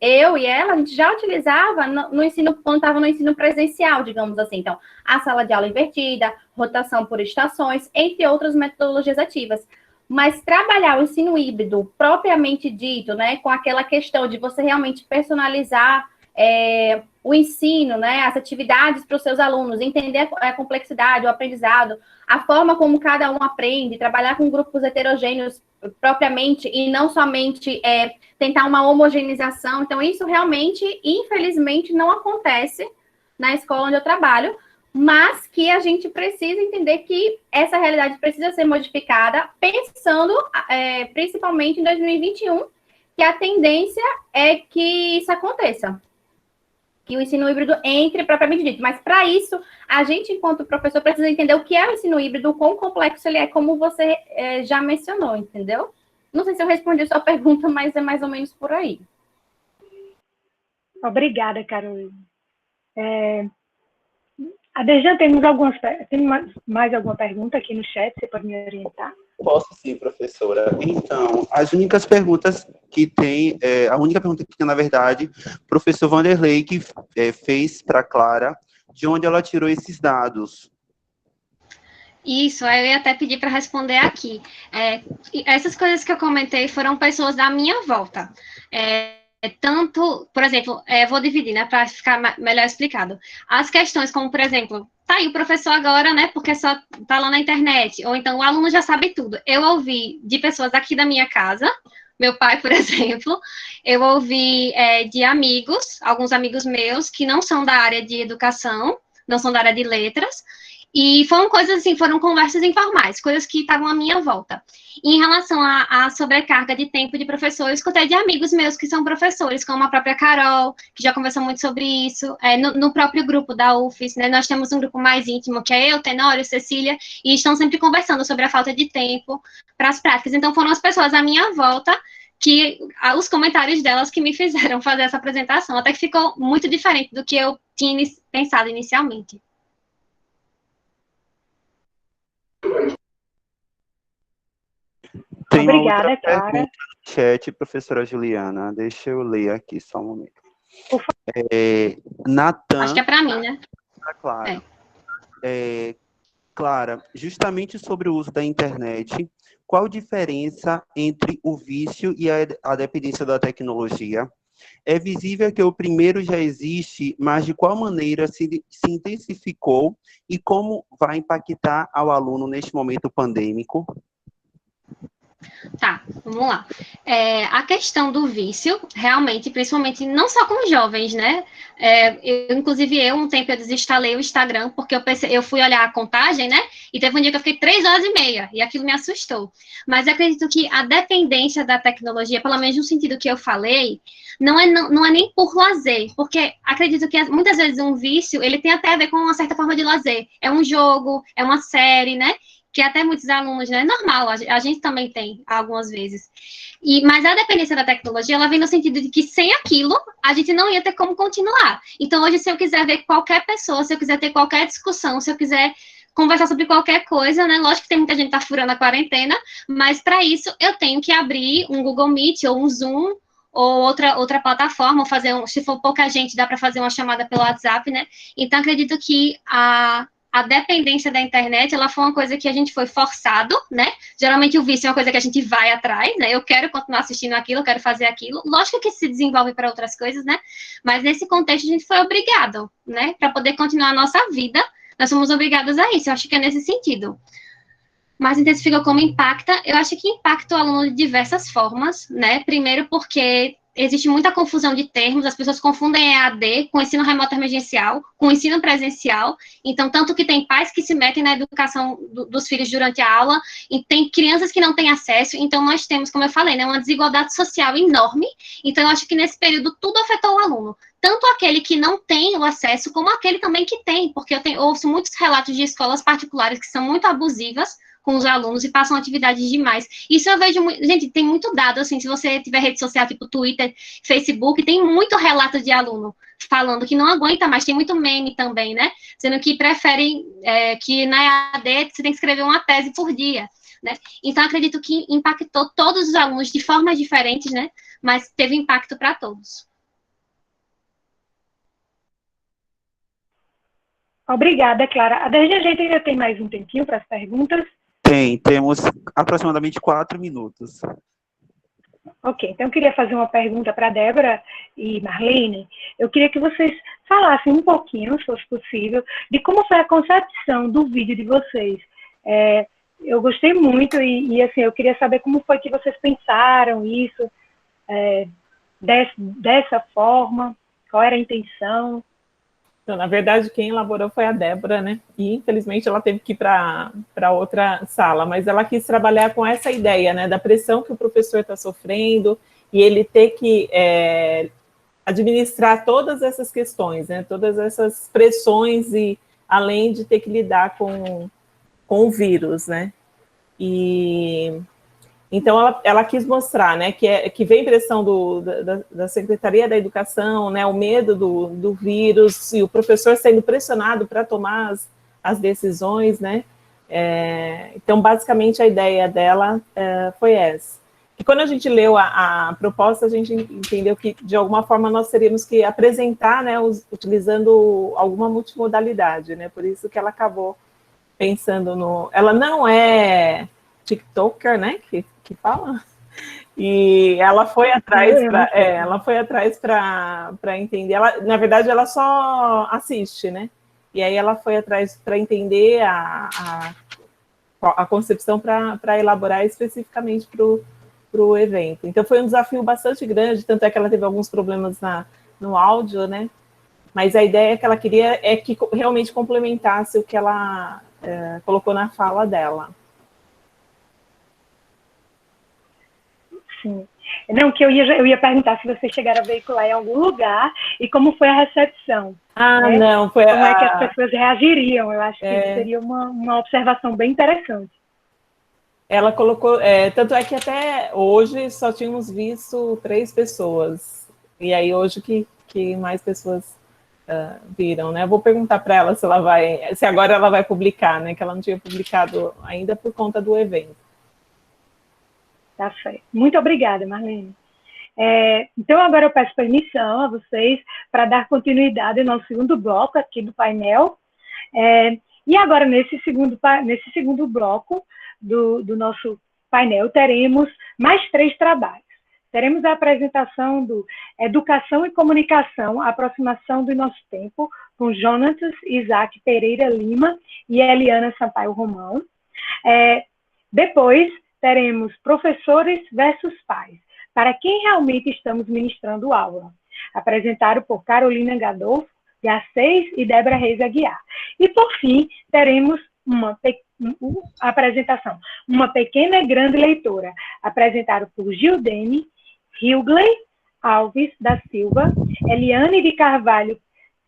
eu e ela, a gente já utilizava no ensino, quando estava no ensino presencial, digamos assim. Então, a sala de aula invertida, rotação por estações, entre outras metodologias ativas. Mas trabalhar o ensino híbrido propriamente dito, né, com aquela questão de você realmente personalizar o ensino, né, as atividades para os seus alunos, entender a complexidade, o aprendizado, a forma como cada um aprende, trabalhar com grupos heterogêneos propriamente e não somente tentar uma homogeneização. Então, isso realmente, infelizmente, não acontece na escola onde eu trabalho, mas que a gente precisa entender que essa realidade precisa ser modificada, pensando principalmente em 2021, que a tendência é que isso aconteça, que o ensino híbrido entre propriamente dito. Mas, para isso, a gente, enquanto professor, precisa entender o que é o ensino híbrido, o quão complexo ele é, como você já mencionou, entendeu? Não sei se eu respondi a sua pergunta, mas é mais ou menos por aí. Obrigada, Carolina. Adejane, tem mais alguma pergunta aqui no chat? Você pode me orientar? Posso sim, professora. Então, as únicas perguntas que tem, a única pergunta que tem, na verdade, o professor Vanderlei que fez para a Clara, de onde ela tirou esses dados. Isso, eu ia até pedir para responder aqui. Essas coisas que eu comentei foram pessoas da minha volta. Tanto, por exemplo, vou dividir, né, para ficar melhor explicado. As questões como, por exemplo, tá aí o professor agora, né, porque só tá lá na internet, ou então o aluno já sabe tudo. Eu ouvi de pessoas aqui da minha casa, meu pai, por exemplo, eu ouvi de amigos, alguns amigos meus, que não são da área de educação, não são da área de letras, e foram coisas assim, foram conversas informais, coisas que estavam à minha volta. E em relação à sobrecarga de tempo de professor, eu escutei de amigos meus que são professores, como a própria Carol, que já conversou muito sobre isso, no próprio grupo da UFES, né, nós temos um grupo mais íntimo, que é eu, Tenório, Cecília, e estão sempre conversando sobre a falta de tempo para as práticas. Então, foram as pessoas à minha volta que os comentários delas que me fizeram fazer essa apresentação, até que ficou muito diferente do que eu tinha pensado inicialmente. Tem uma Obrigada, outra Clara. pergunta no chat, professora Juliana. Deixa eu ler aqui, só um momento. Natan... Acho que é para mim, né? Clara. Clara, justamente sobre o uso da internet, qual a diferença entre o vício e a dependência da tecnologia? É visível que o primeiro já existe, mas de qual maneira se intensificou e como vai impactar ao aluno neste momento pandêmico? Tá, vamos lá. A questão do vício, realmente, principalmente, não só com os jovens, né? Inclusive, um tempo eu desinstalei o Instagram, porque eu fui olhar a contagem, né? E teve um dia que eu fiquei 3 horas e meia, e aquilo me assustou. Mas eu acredito que a dependência da tecnologia, pelo menos no sentido que eu falei, não é nem por lazer, porque acredito que muitas vezes um vício, ele tem até a ver com uma certa forma de lazer. É um jogo, é uma série, né? Que até muitos alunos, né, é normal, a gente também tem, algumas vezes. Mas a dependência da tecnologia, ela vem no sentido de que sem aquilo, a gente não ia ter como continuar. Então, hoje, se eu quiser ver qualquer pessoa, se eu quiser ter qualquer discussão, se eu quiser conversar sobre qualquer coisa, né, lógico que tem muita gente que tá furando a quarentena, mas para isso, eu tenho que abrir um Google Meet ou um Zoom, ou outra plataforma, ou fazer se for pouca gente, dá para fazer uma chamada pelo WhatsApp, né? Então, acredito que a dependência da internet, ela foi uma coisa que a gente foi forçado, né? Geralmente o vício é uma coisa que a gente vai atrás, né? Eu quero continuar assistindo aquilo, eu quero fazer aquilo. Lógico que se desenvolve para outras coisas, né? Mas nesse contexto a gente foi obrigado, né? Para poder continuar a nossa vida, nós somos obrigados a isso. Eu acho que é nesse sentido. Mas intensifica como impacta? Eu acho que impacta o aluno de diversas formas, né? Primeiro porque existe muita confusão de termos, as pessoas confundem EAD com ensino remoto emergencial, com ensino presencial, então, tanto que tem pais que se metem na educação dos filhos durante a aula, e tem crianças que não têm acesso, então nós temos, como eu falei, né, uma desigualdade social enorme, então eu acho que nesse período tudo afetou o aluno, tanto aquele que não tem o acesso, como aquele também que tem, porque eu ouço muitos relatos de escolas particulares que são muito abusivas com os alunos e passam atividades demais. Isso eu vejo, gente, tem muito dado, assim, se você tiver rede social, tipo Twitter, Facebook, tem muito relato de aluno falando que não aguenta mais, tem muito meme também, né? Sendo que preferem que na EAD você tem que escrever uma tese por dia, né? Então, acredito que impactou todos os alunos de formas diferentes, né? Mas teve impacto para todos. Obrigada, Clara. Desde a gente ainda tem mais um tempinho para as perguntas. Temos aproximadamente 4 minutos. Ok, então eu queria fazer uma pergunta para a Débora e Marlene. Eu queria que vocês falassem um pouquinho, se fosse possível, de como foi a concepção do vídeo de vocês. Eu gostei muito e assim, eu queria saber como foi que vocês pensaram isso, dessa forma, qual era a intenção. Então, na verdade, quem elaborou foi a Débora, né? E, infelizmente, ela teve que ir para outra sala, mas ela quis trabalhar com essa ideia, né? Da pressão que o professor está sofrendo e ele ter que administrar todas essas questões, né? Todas essas pressões e além de ter que lidar com o vírus, né? E então ela quis mostrar, né, que vem pressão da Secretaria da Educação, né, o medo do vírus e o professor sendo pressionado para tomar as decisões, né. Então, basicamente, a ideia dela foi essa. E quando a gente leu a proposta, a gente entendeu que, de alguma forma, nós teríamos que apresentar, né, utilizando alguma multimodalidade, né, por isso que ela acabou pensando no... Ela não é TikToker, né, que fala, e ela foi atrás para entender. Ela, na verdade, ela só assiste, né? E aí ela foi atrás para entender a concepção para elaborar especificamente para o evento. Então foi um desafio bastante grande, tanto é que ela teve alguns problemas no áudio, né? Mas a ideia que ela queria é que realmente complementasse o que ela colocou na fala dela. Sim. Não, que eu ia perguntar se vocês chegaram a veicular em algum lugar e como foi a recepção. Né? Não, foi como é que as pessoas reagiriam? Eu acho que seria uma observação bem interessante. Ela colocou, tanto é que até hoje só tínhamos visto 3 pessoas, e aí hoje que mais pessoas viram, né? Eu vou perguntar para ela se agora ela vai publicar, né? Que ela não tinha publicado ainda por conta do evento. Tá certo. Muito obrigada, Marlene. Então, agora eu peço permissão a vocês para dar continuidade ao nosso segundo bloco aqui do painel. E agora, nesse segundo bloco do nosso painel, teremos mais 3 trabalhos. Teremos a apresentação do Educação e Comunicação, a aproximação do nosso tempo, com Jonatas Isaac Pereira Lima e Eliana Sampaio Romão. Depois, teremos Professores versus Pais, para quem realmente estamos ministrando aula, apresentado por Carolina Gadolfo, Garcês e Débora Reis Aguiar. E, por fim, teremos uma apresentação, Uma Pequena e Grande Leitora, apresentado por Gildene Hilgley Alves da Silva, Eliane de Carvalho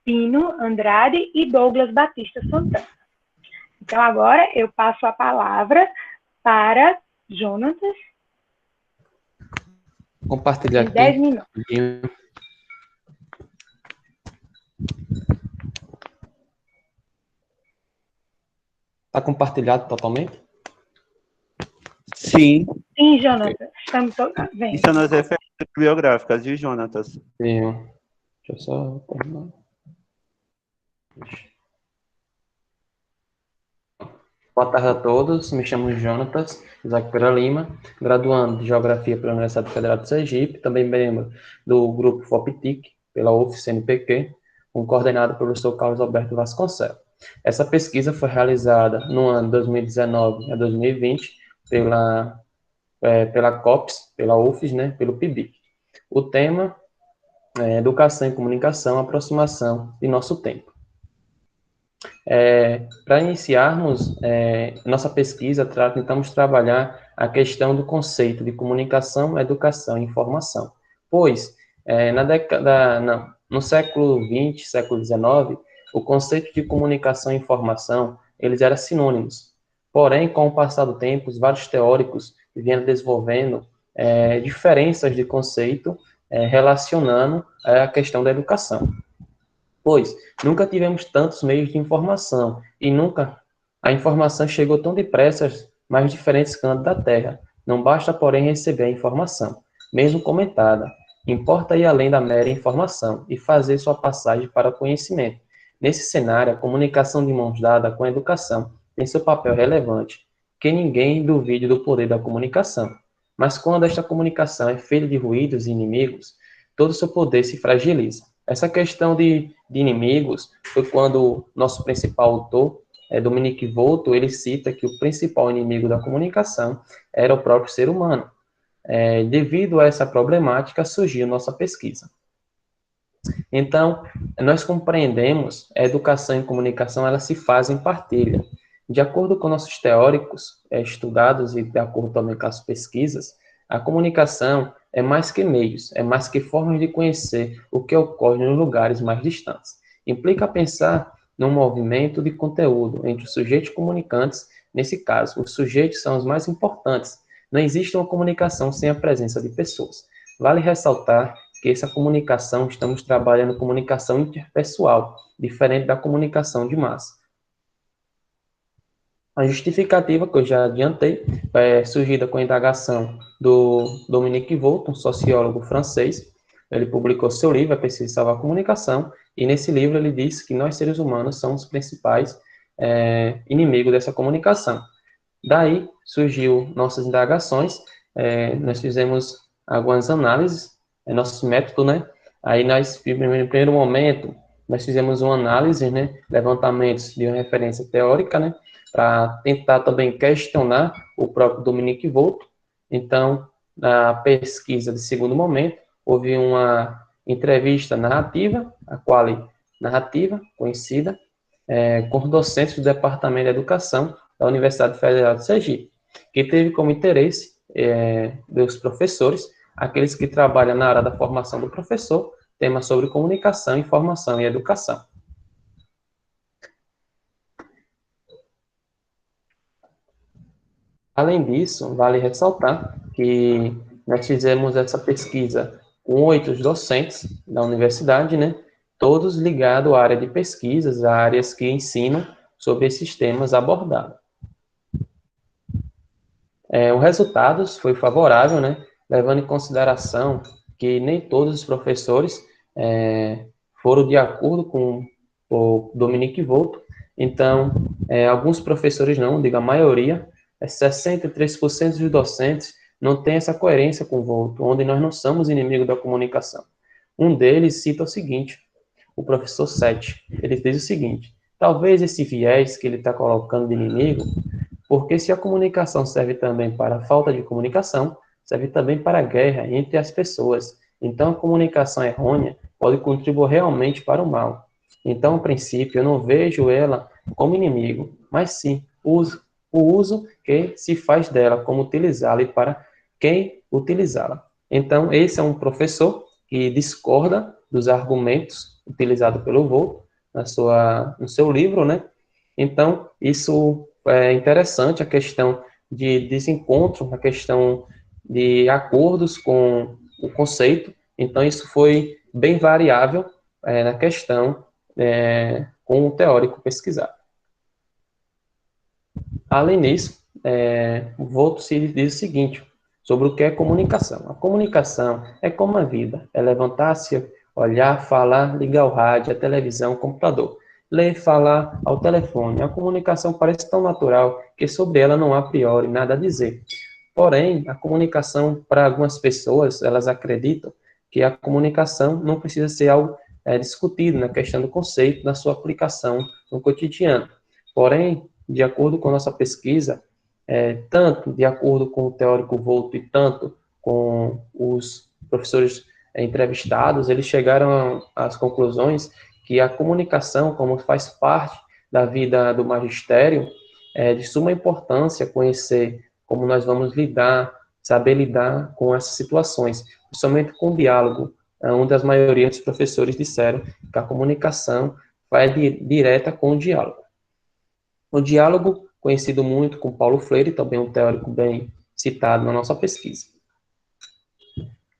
Pino Andrade e Douglas Batista Santana. Então, agora eu passo a palavra para Jonatas. Compartilhar aqui. 10 minutos. Está compartilhado totalmente? Sim. Sim, Jonatas. Estamos vendo. Isso nas referências bibliográficas, viu, Jonatas? Sim. Deixa eu só... Boa tarde a todos, me chamo Jonatas Isaac Pereira Lima, graduando de Geografia pela Universidade Federal de Sergipe, também membro do grupo FOPTIC, pela UFCNPq, coordenado pelo professor Carlos Alberto Vasconcelos. Essa pesquisa foi realizada no ano 2019 a 2020 pela COPS, pela UFES, né, pelo PIBIC. O tema é Educação e Comunicação, aproximação de nosso tempo. Para iniciarmos nossa pesquisa, tentamos trabalhar a questão do conceito de comunicação, educação e informação, pois no século XX, século XIX, o conceito de comunicação e informação, eles eram sinônimos, Porém, com o passar do tempo, os vários teóricos vieram desenvolvendo diferenças de conceito relacionando a questão da educação. Pois, nunca tivemos tantos meios de informação e nunca a informação chegou tão depressa mais diferentes cantos da Terra. Não basta, porém, receber a informação, mesmo comentada. Importa ir além da mera informação e fazer sua passagem para o conhecimento. Nesse cenário, a comunicação de mãos dadas com a educação tem seu papel relevante, que ninguém duvide do poder da comunicação. Mas quando esta comunicação é feita de ruídos e inimigos, todo o seu poder se fragiliza. Essa questão de inimigos foi quando nosso principal autor, Dominique Volto, ele cita que o principal inimigo da comunicação era o próprio ser humano. Devido a essa problemática, surgiu nossa pesquisa. Então, nós compreendemos a educação e comunicação, elas se fazem em partilha. De acordo com nossos teóricos estudados e de acordo também com as pesquisas, a comunicação é mais que meios, é mais que formas de conhecer o que ocorre nos lugares mais distantes. Implica pensar num movimento de conteúdo entre os sujeitos comunicantes. Nesse caso, os sujeitos são os mais importantes. Não existe uma comunicação sem a presença de pessoas. Vale ressaltar que essa comunicação, estamos trabalhando comunicação interpessoal, diferente da comunicação de massa. A justificativa, que eu já adiantei, é surgida com a indagação do Dominique Volto, um sociólogo francês. Ele publicou seu livro, A Pesquisa Salva a Comunicação, e nesse livro ele diz que nós, seres humanos, somos os principais inimigos dessa comunicação. Daí surgiu nossas indagações, nós fizemos algumas análises, nosso método, né? Aí nós, no primeiro momento, nós fizemos uma análise, né? Levantamentos de uma referência teórica, né? Para tentar também questionar o próprio Dominique Volto. Então, na pesquisa de segundo momento, houve uma entrevista narrativa, narrativa conhecida, com docentes do Departamento de Educação da Universidade Federal de Sergipe, que teve como interesse dos professores, aqueles que trabalham na área da formação do professor, temas sobre comunicação, informação e educação. Além disso, vale ressaltar que nós fizemos essa pesquisa com 8 docentes da universidade, né? Todos ligados à área de pesquisas, a áreas que ensinam sobre esses temas abordados. O resultado foi favorável, né? Levando em consideração que nem todos os professores foram de acordo com o Dominique Volto. Então, alguns professores não, digo a maioria, 63% dos docentes não tem essa coerência com o Volto, onde nós não somos inimigos da comunicação. Um deles cita o seguinte, o professor Sete, ele diz o seguinte: talvez esse viés que ele está colocando de inimigo, porque se a comunicação serve também para a falta de comunicação, serve também para a guerra entre as pessoas. Então, a comunicação errônea pode contribuir realmente para o mal. Então, a princípio, eu não vejo ela como inimigo, mas sim o uso que se faz dela, como utilizá-la e para quem utilizá-la. Então, esse é um professor que discorda dos argumentos utilizados pelo Volto no seu livro, né? Então, isso é interessante, a questão de desencontro, a questão de acordos com o conceito. Então, isso foi bem variável na questão com o teórico pesquisado. Além disso, o Volto se diz o seguinte sobre o que é comunicação. A comunicação é como a vida, é levantar-se, olhar, falar, ligar o rádio, a televisão, o computador, ler, falar ao telefone. A comunicação parece tão natural que sobre ela não há a priori nada a dizer. Porém, a comunicação, para algumas pessoas, elas acreditam que a comunicação não precisa ser algo discutido na questão do conceito, na sua aplicação no cotidiano. Porém, de acordo com a nossa pesquisa, tanto de acordo com o teórico Volto e tanto com os professores entrevistados, eles chegaram às conclusões que a comunicação, como faz parte da vida do magistério, é de suma importância conhecer como nós vamos lidar, saber lidar com essas situações, principalmente com o diálogo, onde a maioria dos professores disseram que a comunicação vai direta com o diálogo. O diálogo conhecido muito com Paulo Freire, também um teórico bem citado na nossa pesquisa.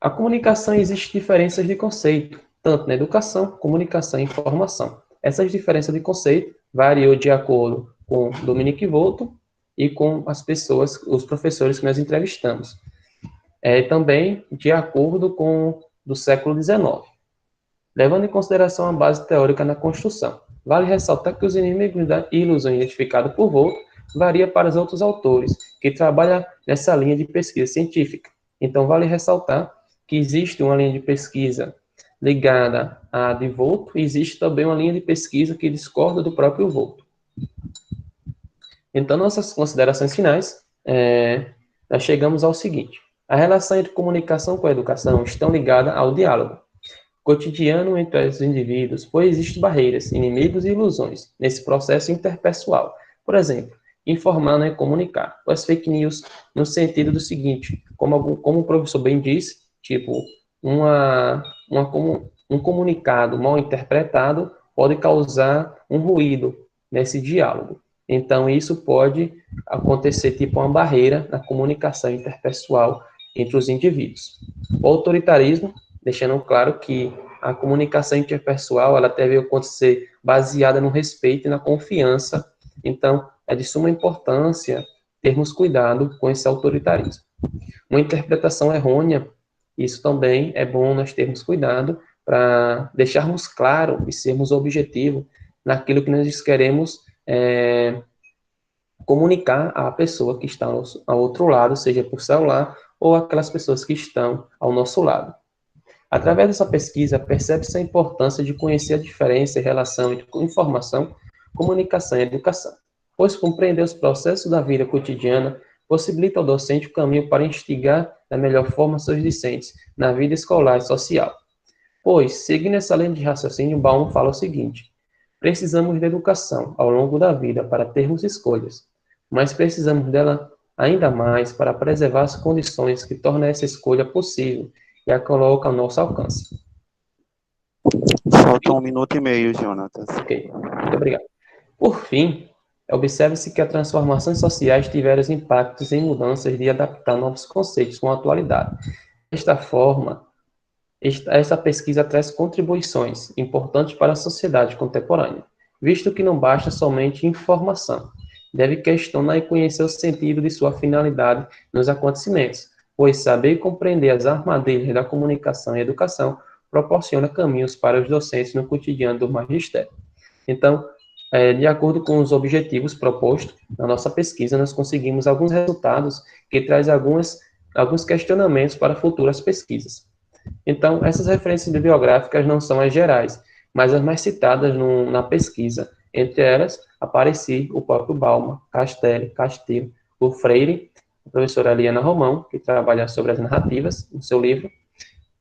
A comunicação existe diferenças de conceito, tanto na educação, comunicação e informação. Essas diferenças de conceito variam de acordo com Dominique Volto e com as pessoas, os professores que nós entrevistamos. Também de acordo com do século XIX, levando em consideração a base teórica na construção. Vale ressaltar que os inimigos da ilusão identificada por Volto varia para os outros autores, que trabalham nessa linha de pesquisa científica. Então, vale ressaltar que existe uma linha de pesquisa ligada à de Volto, e existe também uma linha de pesquisa que discorda do próprio Volto. Então, nossas considerações finais, nós chegamos ao seguinte: a relação entre comunicação com a educação está ligada ao diálogo cotidiano entre os indivíduos, pois existem barreiras, inimigos e ilusões nesse processo interpessoal. Por exemplo, informar não é comunicar. As fake news, no sentido do seguinte, como o professor bem disse, tipo, um comunicado mal interpretado pode causar um ruído nesse diálogo. Então, isso pode acontecer tipo uma barreira na comunicação interpessoal entre os indivíduos. O autoritarismo, deixando claro que a comunicação interpessoal ela deve acontecer baseada no respeito e na confiança. Então, é de suma importância termos cuidado com esse autoritarismo. Uma interpretação errônea, isso também é bom nós termos cuidado para deixarmos claro e sermos objetivos naquilo que nós queremos comunicar à pessoa que está ao outro lado, seja por celular ou aquelas pessoas que estão ao nosso lado. Através dessa pesquisa, percebe-se a importância de conhecer a diferença e relação entre informação, comunicação e educação, pois compreender os processos da vida cotidiana possibilita ao docente o caminho para instigar da melhor forma seus discentes na vida escolar e social. Pois, seguindo essa linha de raciocínio, Bauman fala o seguinte: precisamos de educação ao longo da vida para termos escolhas, mas precisamos dela ainda mais para preservar as condições que tornam essa escolha possível e a colocam ao nosso alcance. Falta 1 minuto e meio, Jonatas. Ok, muito obrigado. Por fim, observe-se que as transformações sociais tiveram impactos em mudanças de adaptar novos conceitos com a atualidade. Desta forma, esta pesquisa traz contribuições importantes para a sociedade contemporânea, visto que não basta somente informação, deve questionar e conhecer o sentido de sua finalidade nos acontecimentos, pois saber e compreender as armadilhas da comunicação e educação proporciona caminhos para os docentes no cotidiano do magistério. Então, de acordo com os objetivos propostos na nossa pesquisa, nós conseguimos alguns resultados que trazem alguns questionamentos para futuras pesquisas. Então, essas referências bibliográficas não são as gerais, mas as mais citadas na pesquisa. Entre elas, aparece o próprio Bauman, Castelli, Castilho, o Freire, a professora Eliana Romão, que trabalha sobre as narrativas no seu livro,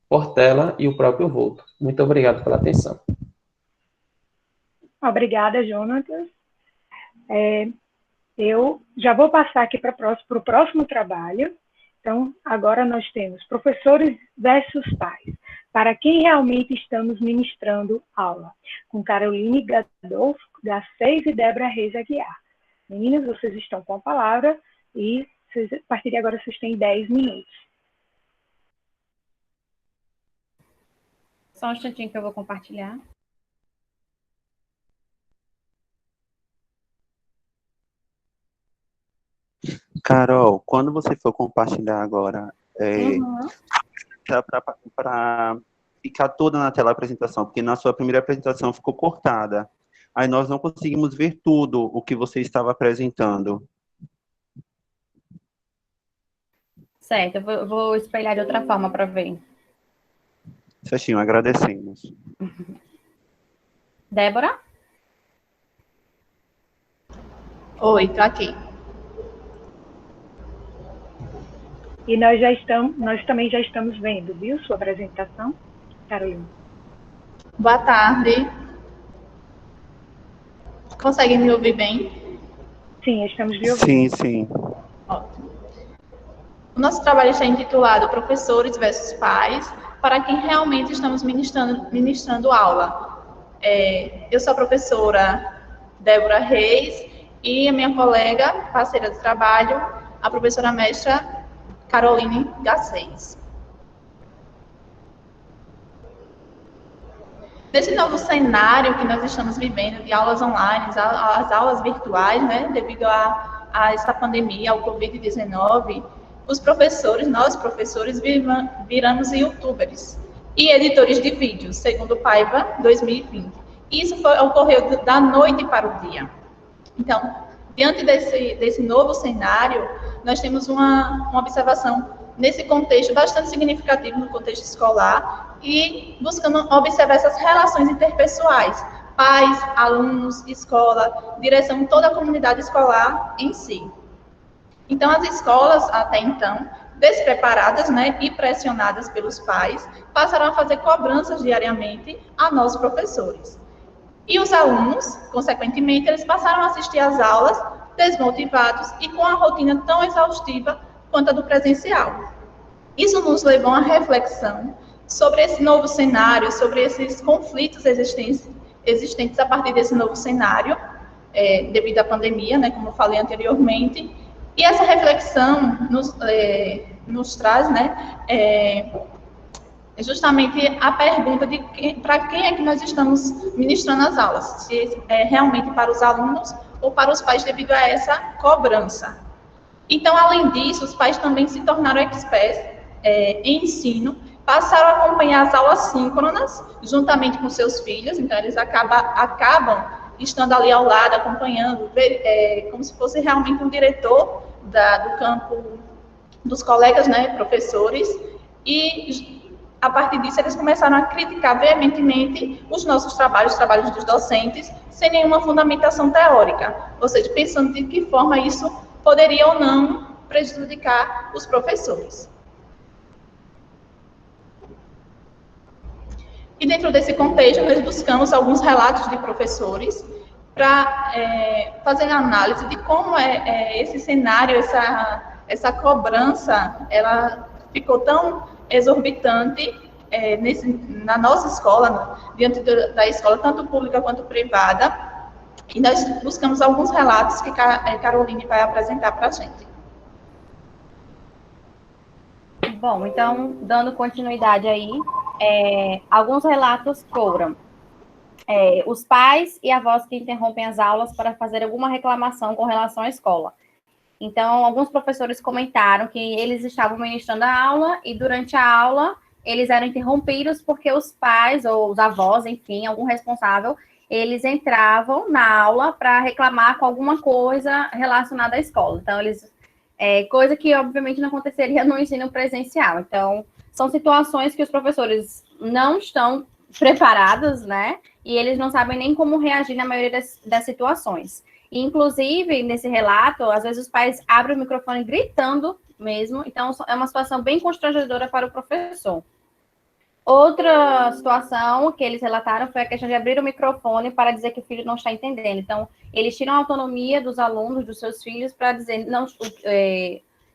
Portela e o próprio Volto. Muito obrigado pela atenção. Obrigada, Jonatas. Eu já vou passar aqui para o próximo trabalho. Então, agora nós temos professores versus pais. Para quem realmente estamos ministrando aula? Com Caroline Gadolfo, Garcês e Débora Reis Aguiar. Meninas, vocês estão com a palavra e a partir de agora vocês têm 10 minutos. Só um instantinho que eu vou compartilhar. Carol, quando você for compartilhar agora, para ficar toda na tela a apresentação, porque na sua primeira apresentação ficou cortada. Aí nós não conseguimos ver tudo o que você estava apresentando. Certo, eu vou espelhar de outra forma para ver. Certinho, agradecemos. Débora? Oi, tô aqui. E nós também já estamos vendo, viu, sua apresentação, Carolina? Boa tarde. Conseguem me ouvir bem? Sim, estamos lhe ouvindo. Sim, sim. Ótimo. O nosso trabalho está intitulado Professores versus Pais, para quem realmente estamos ministrando aula. Eu sou a professora Débora Reis e a minha colega, parceira de trabalho, a professora mestra Caroline Garcês. Nesse novo cenário que nós estamos vivendo de aulas online, as aulas virtuais, né, devido a essa pandemia, ao Covid-19, os professores, nós professores, viramos youtubers e editores de vídeos, segundo o Paiva 2020. Isso ocorreu da noite para o dia. Então, diante desse novo cenário, nós temos uma observação nesse contexto bastante significativo no contexto escolar e buscando observar essas relações interpessoais, pais, alunos, escola, direção, toda a comunidade escolar em si. Então, as escolas, até então, despreparadas, né, e pressionadas pelos pais, passaram a fazer cobranças diariamente a nós, professores. E os alunos, consequentemente, eles passaram a assistir às aulas desmotivados e com a rotina tão exaustiva quanto a do presencial. Isso nos levou a uma reflexão sobre esse novo cenário, sobre esses conflitos existentes a partir desse novo cenário, devido à pandemia, né, como eu falei anteriormente. E essa reflexão nos traz, né, justamente a pergunta de para quem é que nós estamos ministrando as aulas, se é realmente para os alunos ou para os pais devido a essa cobrança. Então, além disso, os pais também se tornaram experts em ensino, passaram a acompanhar as aulas síncronas juntamente com seus filhos, então eles acabam estando ali ao lado, acompanhando, como se fosse realmente um diretor do campo dos colegas, né, professores, e a partir disso eles começaram a criticar veementemente os nossos trabalhos, os trabalhos dos docentes, sem nenhuma fundamentação teórica, ou seja, pensando de que forma isso poderia ou não prejudicar os professores. E dentro desse contexto, nós buscamos alguns relatos de professores para fazer análise de como esse cenário, essa cobrança, ela ficou tão exorbitante na nossa escola, diante da escola, tanto pública quanto privada, e nós buscamos alguns relatos que Caroline vai apresentar para a gente. Bom, então, dando continuidade aí, alguns relatos foram os pais e avós que interrompem as aulas para fazer alguma reclamação com relação à escola. Então, alguns professores comentaram que eles estavam ministrando a aula e durante a aula eles eram interrompidos porque os pais ou os avós, enfim, algum responsável, eles entravam na aula para reclamar com alguma coisa relacionada à escola. Então, coisa que, obviamente, não aconteceria no ensino presencial. Então, são situações que os professores não estão preparados, né? E eles não sabem nem como reagir na maioria das situações. E, inclusive, nesse relato, às vezes os pais abrem o microfone gritando mesmo. Então, é uma situação bem constrangedora para o professor. Outra situação que eles relataram foi a questão de abrir o microfone para dizer que o filho não está entendendo. Então, eles tiram a autonomia dos alunos, dos seus filhos, para dizer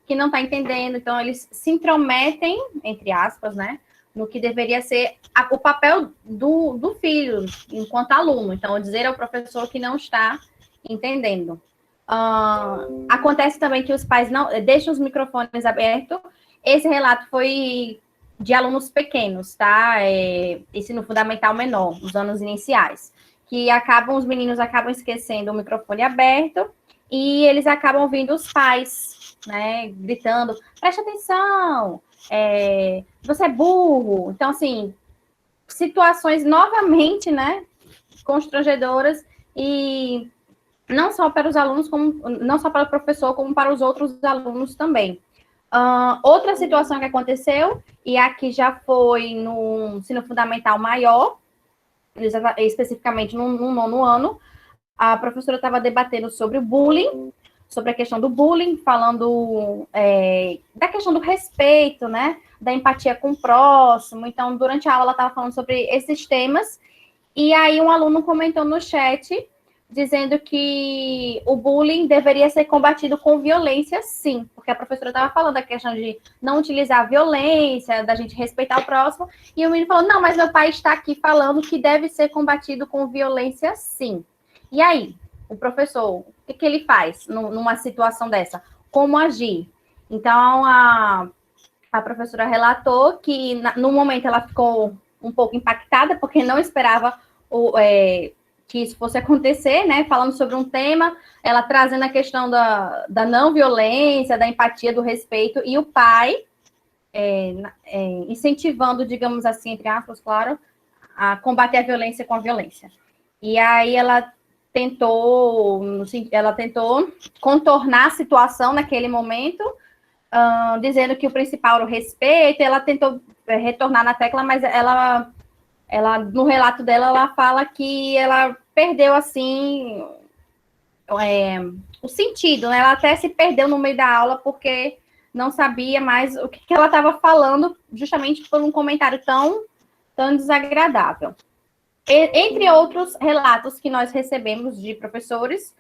que não está entendendo. Então, eles se intrometem, entre aspas, né, no que deveria ser o papel do filho, enquanto aluno. Então, dizer ao professor que não está entendendo. Acontece também que os pais não deixam os microfones abertos. Esse relato foi de alunos pequenos, tá? Ensino fundamental menor, nos anos iniciais, que os meninos acabam esquecendo o microfone aberto e eles acabam ouvindo os pais, né, gritando, presta atenção, você é burro. Então, assim, situações novamente, né, constrangedoras e não só para os alunos, não só para o professor, como para os outros alunos também. Outra situação que aconteceu, e aqui já foi no ensino fundamental maior, especificamente no 9º ano, a professora estava debatendo sobre o bullying, sobre a questão do bullying, falando da questão do respeito, né, da empatia com o próximo. Então, durante a aula, ela estava falando sobre esses temas, e aí um aluno comentou no chat, dizendo que o bullying deveria ser combatido com violência, sim, porque a professora estava falando da questão de não utilizar a violência, da gente respeitar o próximo, e o menino falou, não, mas meu pai está aqui falando que deve ser combatido com violência, sim. E aí, o professor, o que ele faz numa situação dessa? Como agir? Então, a professora relatou que, no momento, ela ficou um pouco impactada, porque não esperava que isso fosse acontecer, né? Falando sobre um tema, ela trazendo a questão da não violência, da empatia, do respeito, e o pai incentivando, digamos assim, entre aspas, claro, a combater a violência com a violência. E aí ela tentou contornar a situação naquele momento, dizendo que o principal era o respeito. Ela tentou retornar na tecla, mas ela no relato dela, ela fala que ela perdeu, assim, o sentido, né? Ela até se perdeu no meio da aula, porque não sabia mais o que ela estava falando, justamente por um comentário tão desagradável. Entre outros relatos que nós recebemos de professores,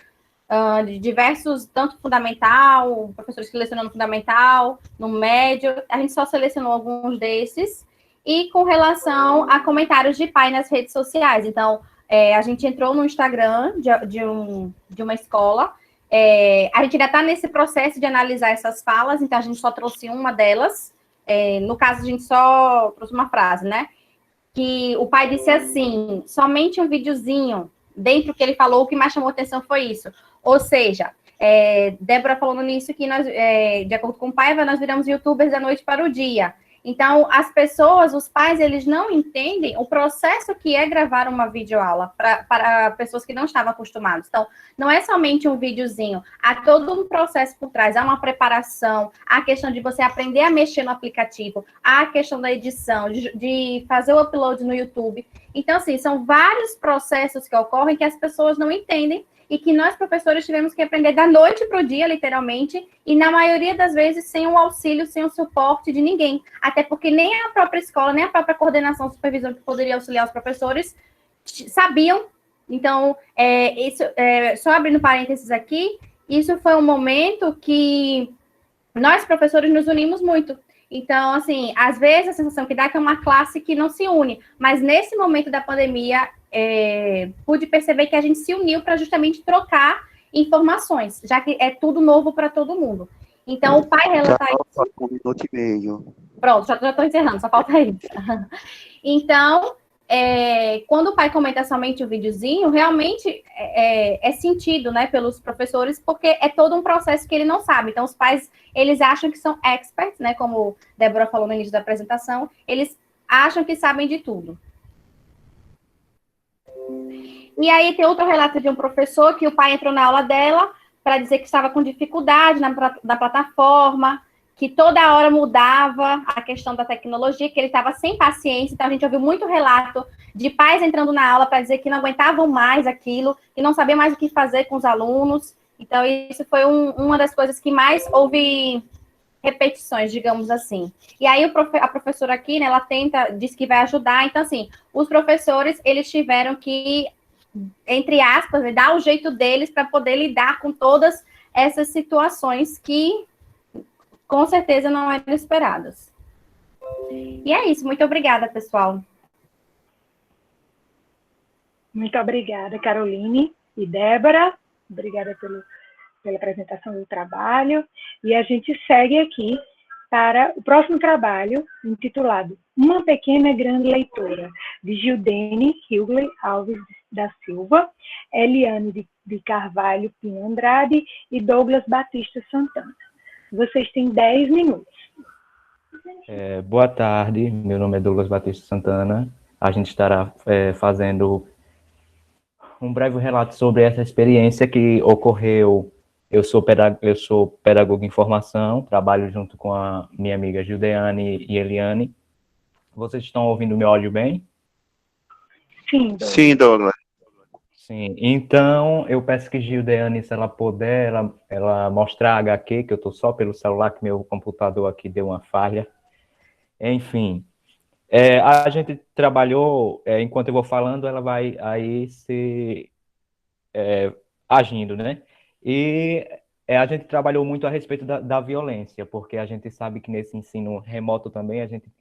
de diversos, tanto fundamental, professores que lecionam no fundamental, no médio, a gente só selecionou alguns desses, e com relação a comentários de pai nas redes sociais. Então, a gente entrou no Instagram de uma escola, a gente ainda está nesse processo de analisar essas falas, então a gente só trouxe uma delas, no caso a gente só trouxe uma frase, né? Que o pai disse assim, somente um videozinho, dentro do que ele falou, o que mais chamou atenção foi isso. Ou seja, Débora falou no início que nós, de acordo com o Paiva, nós viramos youtubers da noite para o dia. Então, as pessoas, os pais, eles não entendem o processo que é gravar uma videoaula para pessoas que não estavam acostumadas. Então, não é somente um videozinho, há todo um processo por trás, há uma preparação, há a questão de você aprender a mexer no aplicativo, há a questão da edição, de fazer o upload no YouTube. Então, assim, são vários processos que ocorrem que as pessoas não entendem e que nós, professores, tivemos que aprender da noite para o dia, literalmente, e na maioria das vezes sem o auxílio, sem o suporte de ninguém. Até porque nem a própria escola, nem a própria coordenação, supervisão que poderia auxiliar os professores, sabiam. Então, só abrindo parênteses aqui, isso foi um momento que nós, professores, nos unimos muito. Então, assim, às vezes a sensação que dá é que é uma classe que não se une, mas nesse momento da pandemia, pude perceber que a gente se uniu para justamente trocar informações, já que é tudo novo para todo mundo. Então, o pai relata isso. 1 minuto e meio. Pronto, já estou encerrando, só falta isso. Então, quando o pai comenta somente o videozinho, realmente é sentido, né, pelos professores, porque é todo um processo que ele não sabe. Então, os pais, eles acham que são experts, né, como Débora falou no início da apresentação, eles acham que sabem de tudo. E aí tem outro relato de um professor que o pai entrou na aula dela para dizer que estava com dificuldade na plataforma, que toda hora mudava a questão da tecnologia, que ele estava sem paciência. Então, a gente ouviu muito relato de pais entrando na aula para dizer que não aguentavam mais aquilo, que não sabiam mais o que fazer com os alunos. Então, isso foi uma das coisas que mais houve repetições, digamos assim. E aí, a professora aqui, né, ela diz que vai ajudar. Então, assim, os professores, eles tiveram que, entre aspas, dar o jeito deles para poder lidar com todas essas situações que, com certeza, não eram esperadas. E é isso. Muito obrigada, pessoal. Muito obrigada, Caroline e Débora. Obrigada pela apresentação do trabalho. E a gente segue aqui para o próximo trabalho, intitulado Uma Pequena Grande Leitora, de Gildene Hilgley Alves da Silva, Eliane de Carvalho Pinho Andrade e Douglas Batista Santana. Vocês têm 10 minutos. Boa tarde, meu nome é Douglas Batista Santana. A gente estará fazendo um breve relato sobre essa experiência que ocorreu. Eu sou pedagogo em formação, trabalho junto com a minha amiga Gildeane e Eliane. Vocês estão ouvindo meu áudio bem? Sim, Douglas. Sim, Douglas. Sim, então eu peço que Gildeane, se ela puder, ela mostrar a HQ, que eu estou só pelo celular, que meu computador aqui deu uma falha. Enfim, a gente trabalhou, enquanto eu vou falando, ela vai aí se agindo, né? E a gente trabalhou muito a respeito da violência, porque a gente sabe que nesse ensino remoto também a gente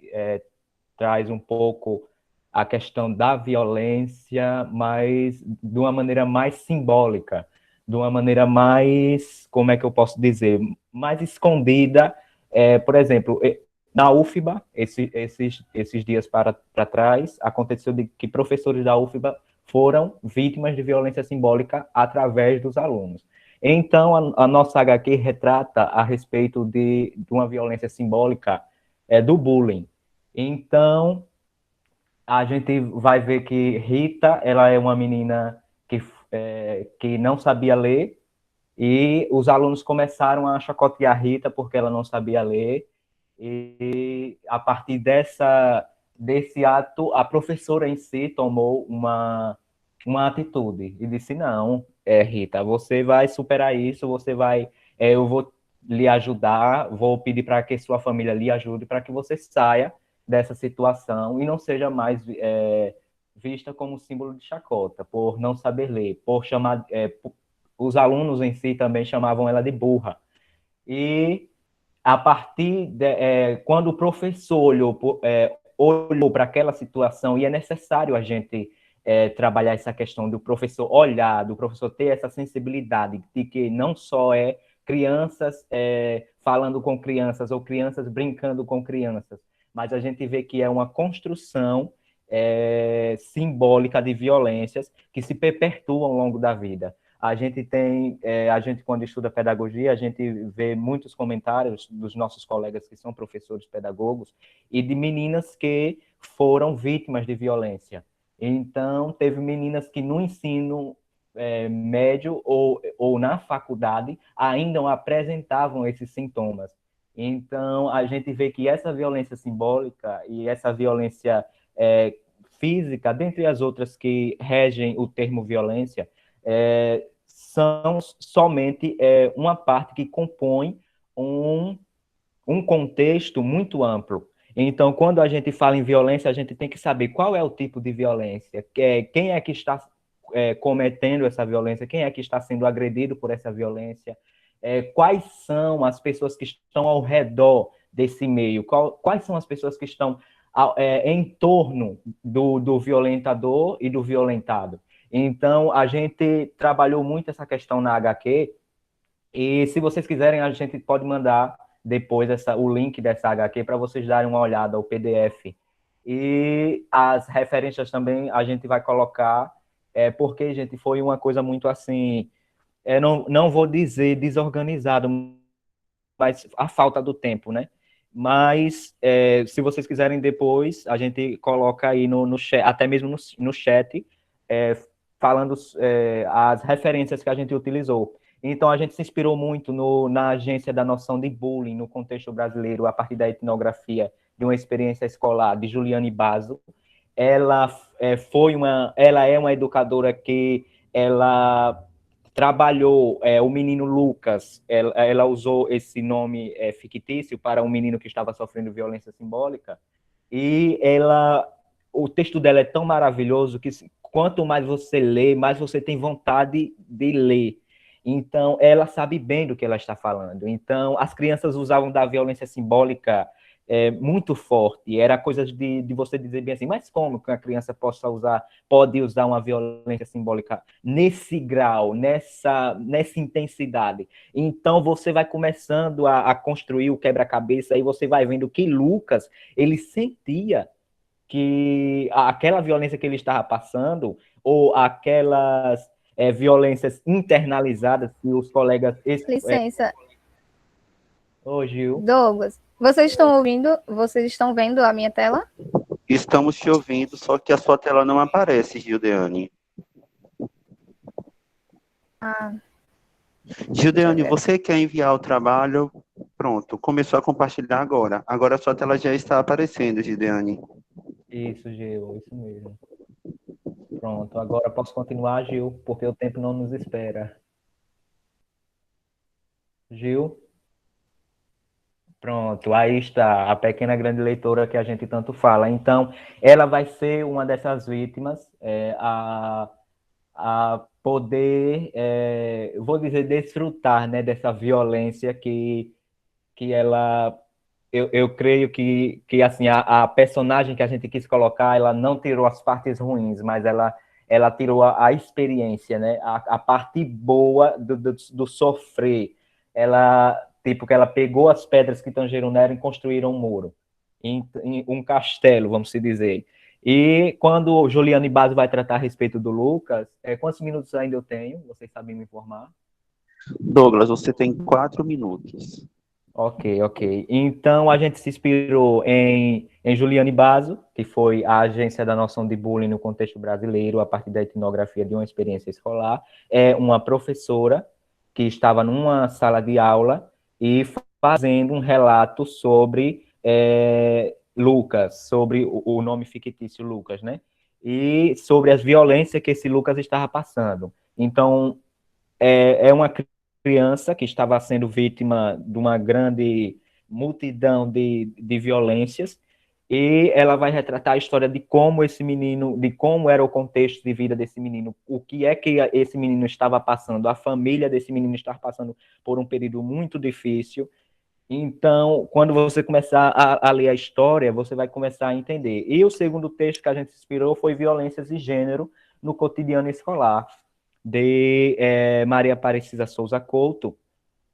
traz um pouco a questão da violência, mas de uma maneira mais simbólica, de uma maneira mais, como é que eu posso dizer, mais escondida. Por exemplo, na UFBA, esses dias para trás, aconteceu de que professores da UFBA foram vítimas de violência simbólica através dos alunos. Então, a nossa HQ retrata a respeito de uma violência simbólica do bullying. Então, a gente vai ver que Rita, ela é uma menina que não sabia ler, e os alunos começaram a chacotear Rita porque ela não sabia ler, e a partir desse ato, a professora em si tomou uma atitude e disse, não, Rita, você vai superar isso, eu vou lhe ajudar, vou pedir para que sua família lhe ajude para que você saia dessa situação e não seja mais vista como símbolo de chacota, por não saber ler, por chamar... os alunos em si também chamavam ela de burra. E a partir quando o professor olhou para aquela situação, e é necessário a gente trabalhar essa questão do professor olhar, do professor ter essa sensibilidade de que não só é crianças falando com crianças ou crianças brincando com crianças, mas a gente vê que é uma construção simbólica de violências que se perpetuam ao longo da vida. A gente quando estuda pedagogia, a gente vê muitos comentários dos nossos colegas que são professores pedagogos e de meninas que foram vítimas de violência. Então, teve meninas que no ensino médio ou na faculdade ainda apresentavam esses sintomas. Então, a gente vê que essa violência simbólica e essa violência física, dentre as outras que regem o termo violência, são somente uma parte que compõe um contexto muito amplo. Então, quando a gente fala em violência, a gente tem que saber qual é o tipo de violência, quem é que está cometendo essa violência, quem é que está sendo agredido por essa violência, quais são as pessoas que estão ao redor desse meio, quais são as pessoas que estão em torno do violentador e do violentado. Então, a gente trabalhou muito essa questão na HQ, e se vocês quiserem, a gente pode mandar depois o link dessa HQ para vocês darem uma olhada, o PDF. E as referências também a gente vai colocar, porque, gente, foi uma coisa muito assim, não vou dizer desorganizado, mas a falta do tempo, né? Mas, se vocês quiserem depois, a gente coloca aí no chat, até mesmo no chat, falando as referências que a gente utilizou. Então, a gente se inspirou muito na agência da noção de bullying no contexto brasileiro, a partir da etnografia de uma experiência escolar de Juliane Basso. Ela é uma educadora que ela trabalhou o menino Lucas, ela usou esse nome fictício para um menino que estava sofrendo violência simbólica, e o texto dela é tão maravilhoso que quanto mais você lê, mais você tem vontade de ler. Então, ela sabe bem do que ela está falando. Então, as crianças usavam da violência simbólica muito forte. Era coisa de você dizer bem assim, mas como que a criança pode usar uma violência simbólica nesse grau, nessa intensidade? Então, você vai começando a construir o quebra-cabeça, e você vai vendo que Lucas, ele sentia que aquela violência que ele estava passando, ou aquelas violências internalizadas que os colegas... Licença. Ô, Gil. Douglas, vocês estão vendo a minha tela? Estamos te ouvindo, só que a sua tela não aparece, Gildeane. Gildeane, você quer enviar o trabalho? Pronto, começou a compartilhar agora. Agora a sua tela já está aparecendo, Gildeane. Isso, Gil, isso mesmo. Pronto, agora posso continuar, Gil, porque o tempo não nos espera. Gil? Pronto, aí está, a pequena grande leitora que a gente tanto fala. Então, ela vai ser uma dessas vítimas a poder, vou dizer, desfrutar, né, dessa violência que ela... Eu creio que assim, a personagem que a gente quis colocar, ela não tirou as partes ruins, mas ela ela tirou a experiência, né? A parte boa do sofrer. Ela, tipo, que ela pegou as pedras que tangeram nela e construíram um muro. Em um castelo, vamos se dizer. E quando Juliane Basso vai tratar a respeito do Lucas, quantos minutos ainda eu tenho? Vocês sabem me informar? Douglas, você tem 4 minutos. Ok. Então, a gente se inspirou em Juliane Basso, que foi a agência da noção de bullying no contexto brasileiro, a partir da etnografia de uma experiência escolar. É uma professora que estava numa sala de aula e fazendo um relato sobre Lucas, sobre o nome fictício Lucas, né? E sobre as violências que esse Lucas estava passando. Então, é uma criança que estava sendo vítima de uma grande multidão de violências, e ela vai retratar a história de como esse menino, de como era o contexto de vida desse menino, o que é que esse menino estava passando, a família desse menino estava passando por um período muito difícil. Então, quando você começar a ler a história, você vai começar a entender. E o segundo texto que a gente se inspirou foi Violências de Gênero no Cotidiano Escolar, de Maria Aparecida Souza Couto.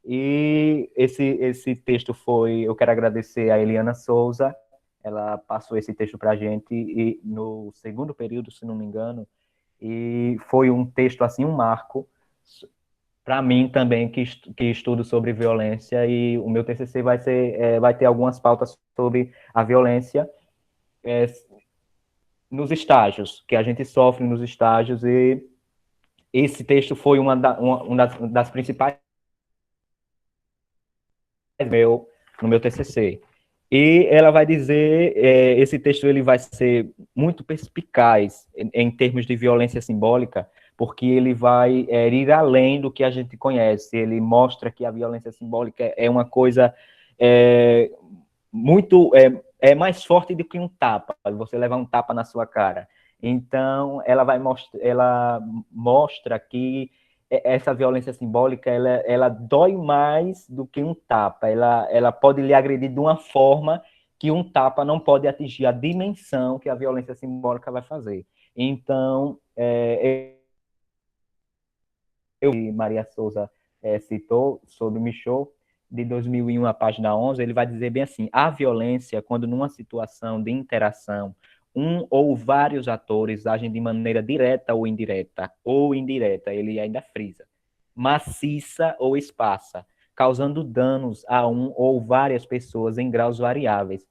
E esse texto eu quero agradecer a Eliana Souza, ela passou esse texto para a gente e no segundo período, se não me engano, e foi um texto, assim, um marco, para mim também, que estudo sobre violência, e o meu TCC vai ter algumas pautas sobre a violência nos estágios, que a gente sofre nos estágios, e esse texto foi uma das principais no meu TCC. E ela vai dizer, esse texto ele vai ser muito perspicaz em termos de violência simbólica, porque ele vai ir além do que a gente conhece. Ele mostra que a violência simbólica é uma coisa muito mais forte do que um tapa, você levar um tapa na sua cara. Então, ela mostra que essa violência simbólica, ela dói mais do que um tapa. Ela pode lhe agredir de uma forma que um tapa não pode atingir a dimensão que a violência simbólica vai fazer. Então, Maria Souza citou sobre o Michaud, de 2001, a página 11, ele vai dizer bem assim: a violência, quando numa situação de interação, um ou vários atores agem de maneira direta ou indireta, ele ainda frisa, maciça ou esparsa, causando danos a um ou várias pessoas em graus variáveis,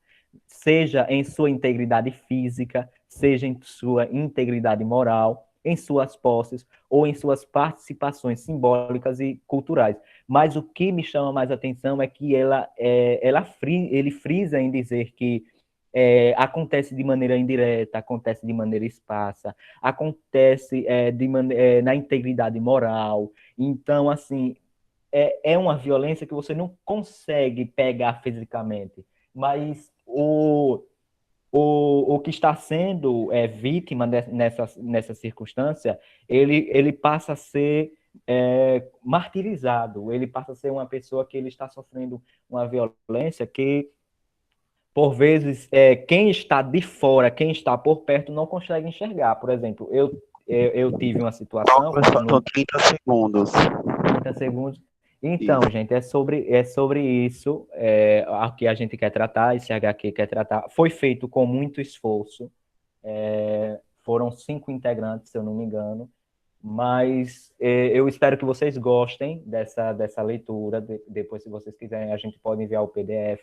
seja em sua integridade física, seja em sua integridade moral, em suas posses ou em suas participações simbólicas e culturais. Mas o que me chama mais atenção é que ele frisa em dizer que acontece de maneira indireta, acontece de maneira esparsa, acontece na integridade moral. Então, assim, é uma violência que você não consegue pegar fisicamente, mas o que está sendo vítima nessa circunstância, ele passa a ser martirizado, ele passa a ser uma pessoa que ele está sofrendo uma violência que, por vezes, quem está de fora, quem está por perto, não consegue enxergar. Por exemplo, eu tive uma situação... Faltam 30 segundos. 30 segundos. Então, isso. Gente, é sobre isso que a gente quer tratar, esse HQ quer tratar. Foi feito com muito esforço. Foram 5 integrantes, se eu não me engano. Mas eu espero que vocês gostem dessa leitura. Depois, se vocês quiserem, a gente pode enviar o PDF.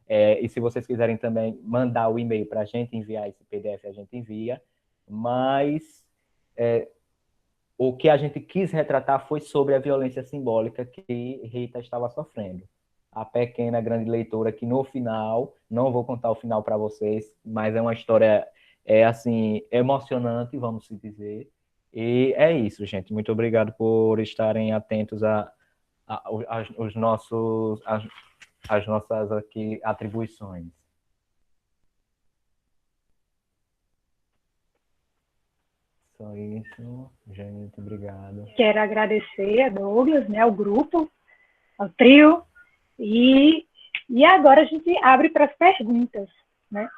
E se vocês quiserem também mandar o e-mail para a gente enviar esse PDF, a gente envia. Mas o que a gente quis retratar foi sobre a violência simbólica que Rita estava sofrendo. A pequena, grande leitora, que no final, não vou contar o final para vocês, mas é uma história assim, emocionante, vamos dizer. E é isso, gente. Muito obrigado por estarem atentos às nossas aqui atribuições. Só isso, gente, obrigado. Quero agradecer a Douglas, né, ao grupo, ao trio, e agora a gente abre para as perguntas, né?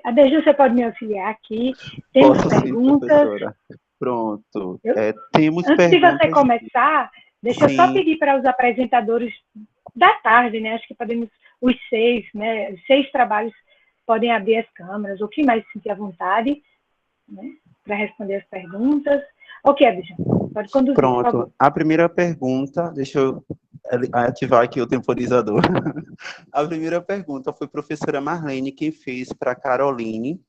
A Deju, você pode me auxiliar aqui? Temos perguntas. Pronto. Temos Antes de você perguntas. começar, deixa eu só Sim. pedir para os apresentadores da tarde, né? Acho que podemos, os 6, né? Os 6 trabalhos podem abrir as câmeras, ou quem mais se sentir à vontade, né? Para responder as perguntas. Ok, Edson, pode conduzir, por favor. Pronto. A primeira pergunta, deixa eu ativar aqui o temporizador. A primeira pergunta foi a professora Marlene quem fez para a Caroline.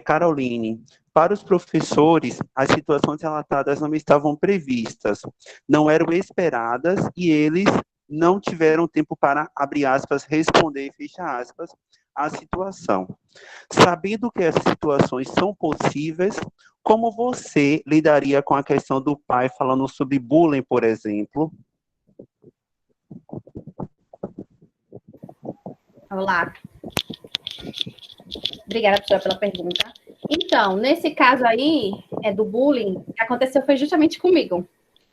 Caroline, para os professores, as situações relatadas não estavam previstas, não eram esperadas e eles não tiveram tempo para, abre aspas, responder, fecha aspas, a situação. Sabendo que essas situações são possíveis, como você lidaria com a questão do pai falando sobre bullying, por exemplo? Olá. Obrigada, professora, pela pergunta. Então, nesse caso aí, do bullying, o que aconteceu foi justamente comigo,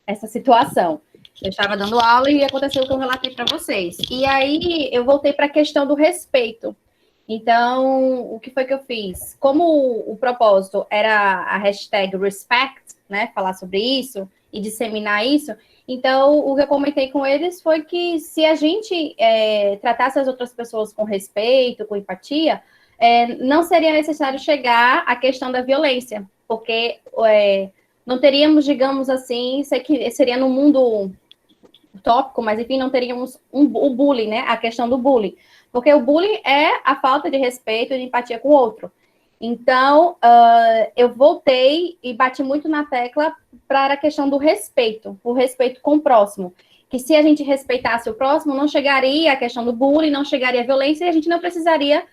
essa situação. Eu estava dando aula e aconteceu o que eu relatei para vocês. E aí, eu voltei para a questão do respeito. Então, o que foi que eu fiz? Como o propósito era a hashtag respect, né, falar sobre isso e disseminar isso, então, o que eu comentei com eles foi que se a gente tratasse as outras pessoas com respeito, com empatia, não seria necessário chegar à questão da violência, porque não teríamos, digamos assim, seria no mundo utópico, mas enfim, não teríamos o bullying, né? A questão do bullying. Porque o bullying é a falta de respeito e de empatia com o outro. Então, eu voltei e bati muito na tecla para a questão do respeito, o respeito com o próximo. Que se a gente respeitasse o próximo, não chegaria a questão do bullying, não chegaria a violência, e a gente não precisaria,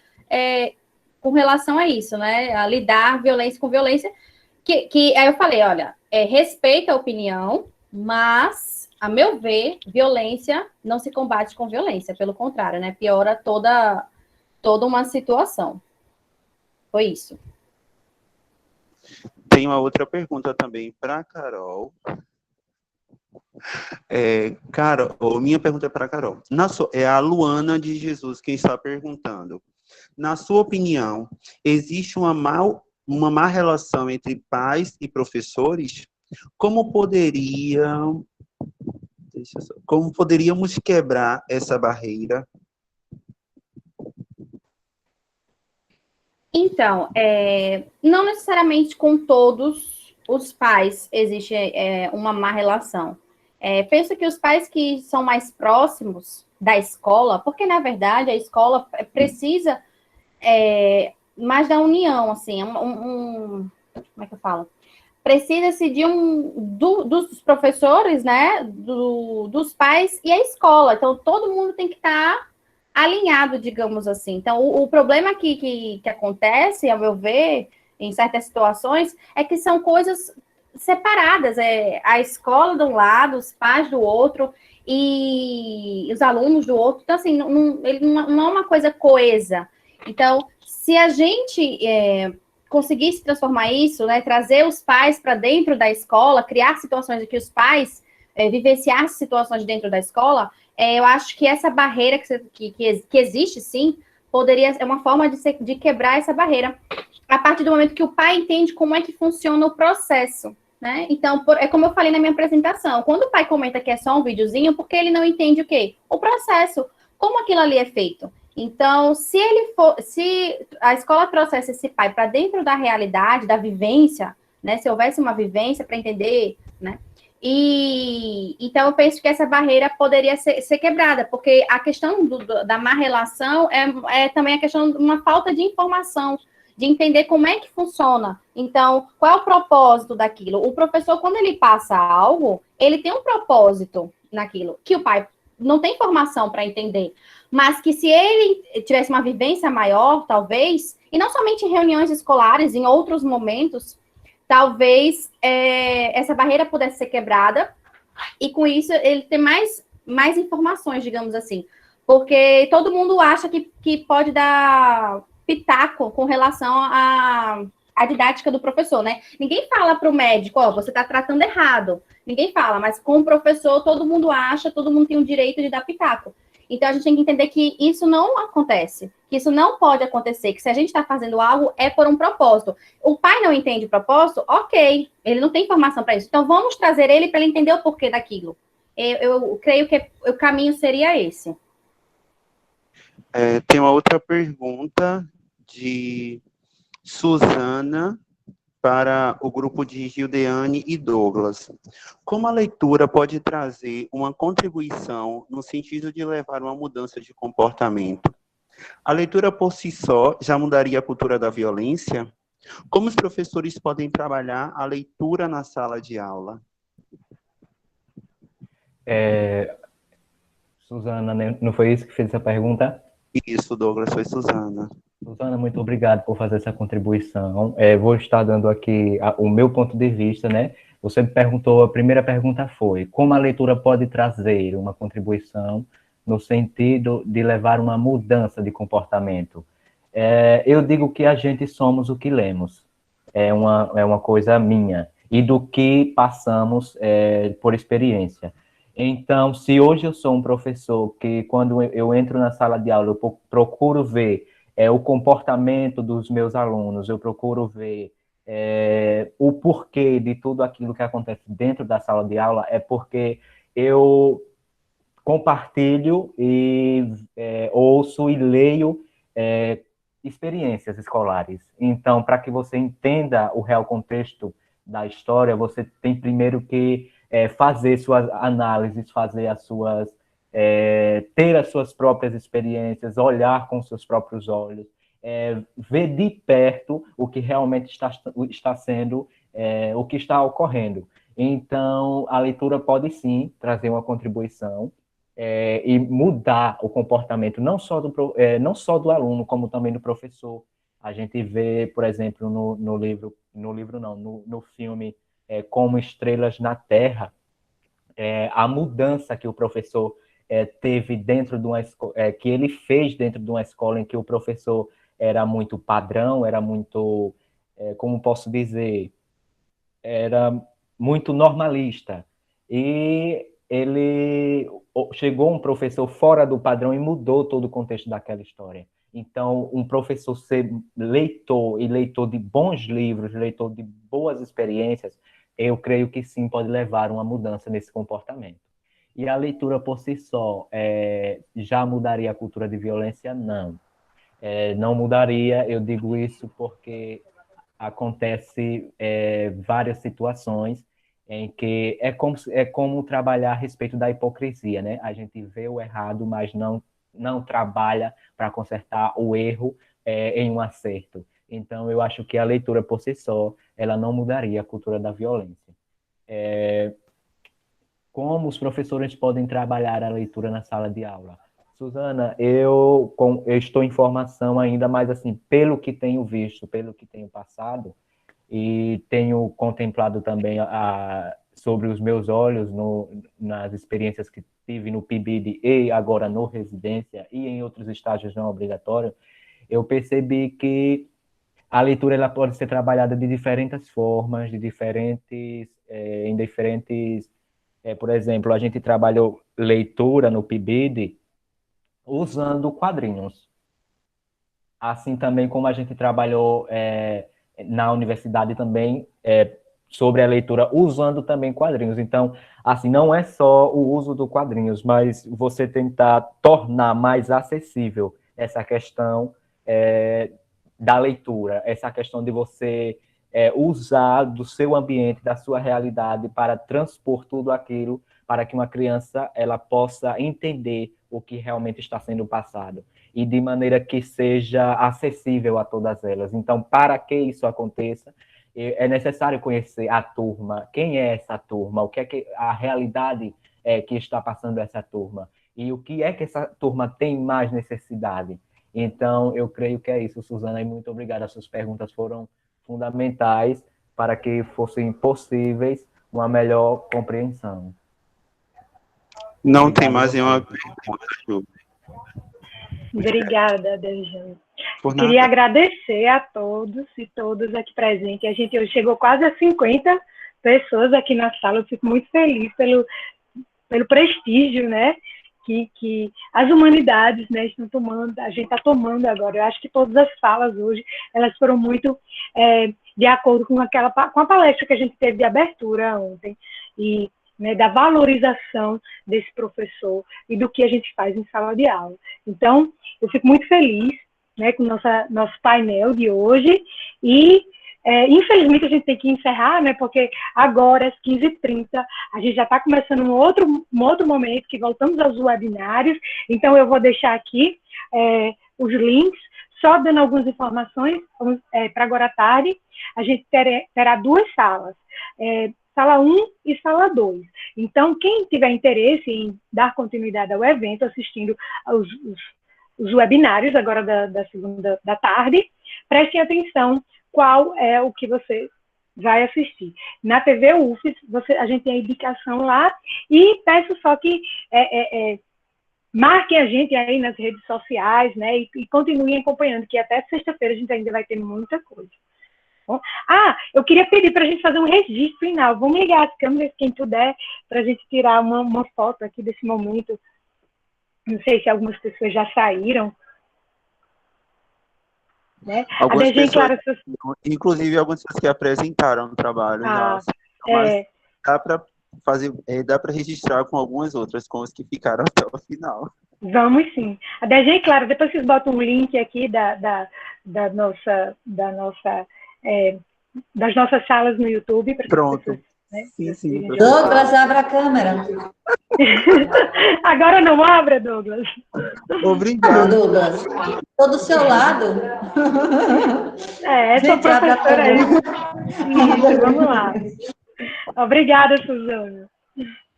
com relação a isso, né, a lidar violência com violência, que aí eu falei, olha, respeita a opinião, mas, a meu ver, violência não se combate com violência, pelo contrário, né, piora toda uma situação. Foi isso. Tem uma outra pergunta também para a Carol. Carol, minha pergunta é para a Carol. É a Luana de Jesus quem está perguntando. Na sua opinião, existe uma má relação entre pais e professores? Como poderíamos quebrar essa barreira? Então, não necessariamente com todos os pais existe uma má relação. Penso que os pais que são mais próximos da escola, porque, na verdade, a escola precisa mais da união, assim, como é que eu falo? Precisa-se dos professores, né, dos pais e a escola. Então, todo mundo tem que estar alinhado, digamos assim. Então, o problema que acontece, ao meu ver, em certas situações, é que são coisas separadas. A escola de um lado, os pais do outro e os alunos do outro. Então, assim, não é uma coisa coesa. Então, se a gente conseguisse transformar isso, né, trazer os pais para dentro da escola, criar situações em que os pais vivenciassem situações dentro da escola, eu acho que essa barreira que existe, sim, é uma forma de quebrar essa barreira, a partir do momento que o pai entende como é que funciona o processo, né? Então, é como eu falei na minha apresentação, quando o pai comenta que é só um videozinho, porque ele não entende o quê? O processo, como aquilo ali é feito. Então, se a escola trouxesse esse pai para dentro da realidade, da vivência, né? Se houvesse uma vivência para entender, né? Então, eu penso que essa barreira poderia ser quebrada, porque a questão da má relação é também a questão de uma falta de informação, de entender como é que funciona. Então, qual é o propósito daquilo? O professor, quando ele passa algo, ele tem um propósito naquilo, que o pai não tem informação para entender, mas que se ele tivesse uma vivência maior, talvez, e não somente em reuniões escolares, em outros momentos, talvez essa barreira pudesse ser quebrada, e com isso ele ter mais informações, digamos assim. Porque todo mundo acha que pode dar pitaco com relação à didática do professor, né? Ninguém fala para o médico, você está tratando errado. Ninguém fala, mas com o professor todo mundo acha, todo mundo tem o direito de dar pitaco. Então, a gente tem que entender que isso não acontece, que isso não pode acontecer, que se a gente está fazendo algo, é por um propósito. O pai não entende o propósito? Ok, ele não tem informação para isso. Então, vamos trazer ele para ele entender o porquê daquilo. Eu creio que o caminho seria esse. Tem uma outra pergunta de Suzana para o grupo de Gildeane e Douglas. Como a leitura pode trazer uma contribuição no sentido de levar uma mudança de comportamento? A leitura por si só já mudaria a cultura da violência? Como os professores podem trabalhar a leitura na sala de aula? Suzana, não foi isso que fez essa pergunta? Isso, Douglas, foi Suzana. Suzana, muito obrigado por fazer essa contribuição. Vou estar dando aqui o meu ponto de vista, né? Você me perguntou, a primeira pergunta foi, como a leitura pode trazer uma contribuição no sentido de levar uma mudança de comportamento? Eu digo que a gente somos o que lemos. É uma coisa minha. E do que passamos por experiência. Então, se hoje eu sou um professor que, quando eu entro na sala de aula, eu procuro ver o comportamento dos meus alunos, eu procuro ver o porquê de tudo aquilo que acontece dentro da sala de aula, é porque eu compartilho e ouço e leio experiências escolares. Então, para que você entenda o real contexto da história, você tem primeiro que fazer suas análises, fazer as suas ter as suas próprias experiências, olhar com seus próprios olhos, ver de perto o que realmente está sendo, o que está ocorrendo. Então, a leitura pode sim trazer uma contribuição e mudar o comportamento não só do aluno, como também do professor. A gente vê, por exemplo, no filme Como Estrelas na Terra, a mudança que o professor teve dentro de uma escola, que ele fez dentro de uma escola em que o professor era muito padrão, era muito, como posso dizer, era muito normalista. E chegou um professor fora do padrão e mudou todo o contexto daquela história. Então, um professor ser leitor de bons livros, leitor de boas experiências, eu creio que sim, pode levar uma mudança nesse comportamento. E a leitura por si só já mudaria a cultura de violência? Não. Não mudaria, eu digo isso porque acontece várias situações em que é como trabalhar a respeito da hipocrisia, né? A gente vê o errado, mas não trabalha para consertar o erro em um acerto. Então, eu acho que a leitura por si só, ela não mudaria a cultura da violência. Como os professores podem trabalhar a leitura na sala de aula? Suzana, eu estou em formação ainda, mas assim, pelo que tenho visto, pelo que tenho passado, e tenho contemplado também sobre os meus olhos nas experiências que tive no PIBID e agora no Residência e em outros estágios não obrigatórios, eu percebi que a leitura ela pode ser trabalhada de diferentes formas, em diferentes... por exemplo, a gente trabalhou leitura no PIBID usando quadrinhos. Assim também como a gente trabalhou na universidade também sobre a leitura usando também quadrinhos. Então, assim, não é só o uso do quadrinhos, mas você tentar tornar mais acessível essa questão da leitura, essa questão de você usar do seu ambiente, da sua realidade para transpor tudo aquilo para que uma criança ela possa entender o que realmente está sendo passado e de maneira que seja acessível a todas elas. Então, para que isso aconteça, é necessário conhecer a turma, quem é essa turma, o que é a realidade que está passando essa turma e o que é que essa turma tem mais necessidade. Então, eu creio que é isso, Suzana, e muito obrigada. As suas perguntas foram fundamentais para que fossem possíveis uma melhor compreensão. Não obrigado, tem mais nenhuma pergunta, Ju. Obrigada, Dejane. Queria agradecer a todos e todas aqui presentes. A gente hoje chegou quase a 50 pessoas aqui na sala. Eu fico muito feliz pelo prestígio, né, que as humanidades, né, estão tomando, a gente está tomando agora. Eu acho que todas as falas hoje, elas foram muito de acordo com a palestra que a gente teve de abertura ontem, e, né, da valorização desse professor e do que a gente faz em sala de aula. Então, eu fico muito feliz, né, com o nosso painel de hoje, e infelizmente a gente tem que encerrar, né, porque agora, às 15h30, a gente já está começando um outro momento, que voltamos aos webinários. Então eu vou deixar aqui os links, só dando algumas informações para agora à tarde. A gente terá 2 salas, sala 1 e sala 2. Então, quem tiver interesse em dar continuidade ao evento, assistindo os webinários agora da segunda da tarde, prestem atenção qual é o que você vai assistir. Na TV UFES, a gente tem a indicação lá, e peço só que marquem a gente aí nas redes sociais, né, e continuem acompanhando, que até sexta-feira a gente ainda vai ter muita coisa. Bom, eu queria pedir para a gente fazer um registro final. Vamos ligar as câmeras, quem puder, para a gente tirar uma foto aqui desse momento. Não sei se algumas pessoas já saíram. Né? Algumas pessoas, inclusive algumas pessoas que apresentaram o trabalho, mas dá para registrar com algumas outras, com as que ficaram até o final. Vamos sim. A DG, claro, depois vocês botam um link aqui das nossas salas no YouTube. Pronto. Pessoas, né? Sim. Douglas, abra a câmera. Agora não abra, Douglas. Obrigado. Douglas, estou do seu lado. Essa gente, professora aí. Isso, vamos lá. Obrigada, Suzana.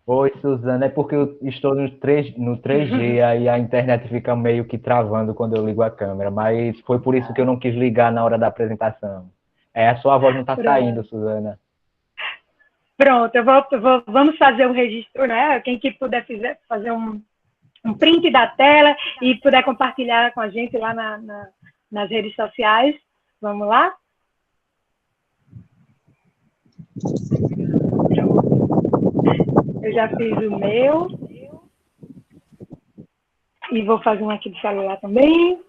Oi, Suzana. É porque eu estou no 3G, aí a internet fica meio que travando quando eu ligo a câmera, mas foi por isso que eu não quis ligar na hora da apresentação. A sua voz não está saindo, Suzana. Pronto, vamos fazer um registro, né? Quem que puder fazer um print da tela e puder compartilhar com a gente lá nas redes sociais. Vamos lá? Eu já fiz o meu. E vou fazer um aqui do celular também.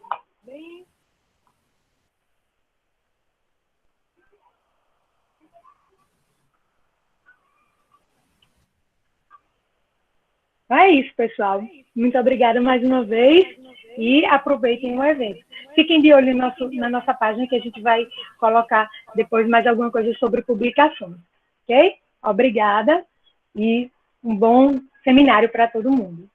É isso, pessoal. Muito obrigada mais uma vez e aproveitem o evento. Fiquem de olho na nossa página, que a gente vai colocar depois mais alguma coisa sobre publicações. Ok? Obrigada e um bom seminário para todo mundo.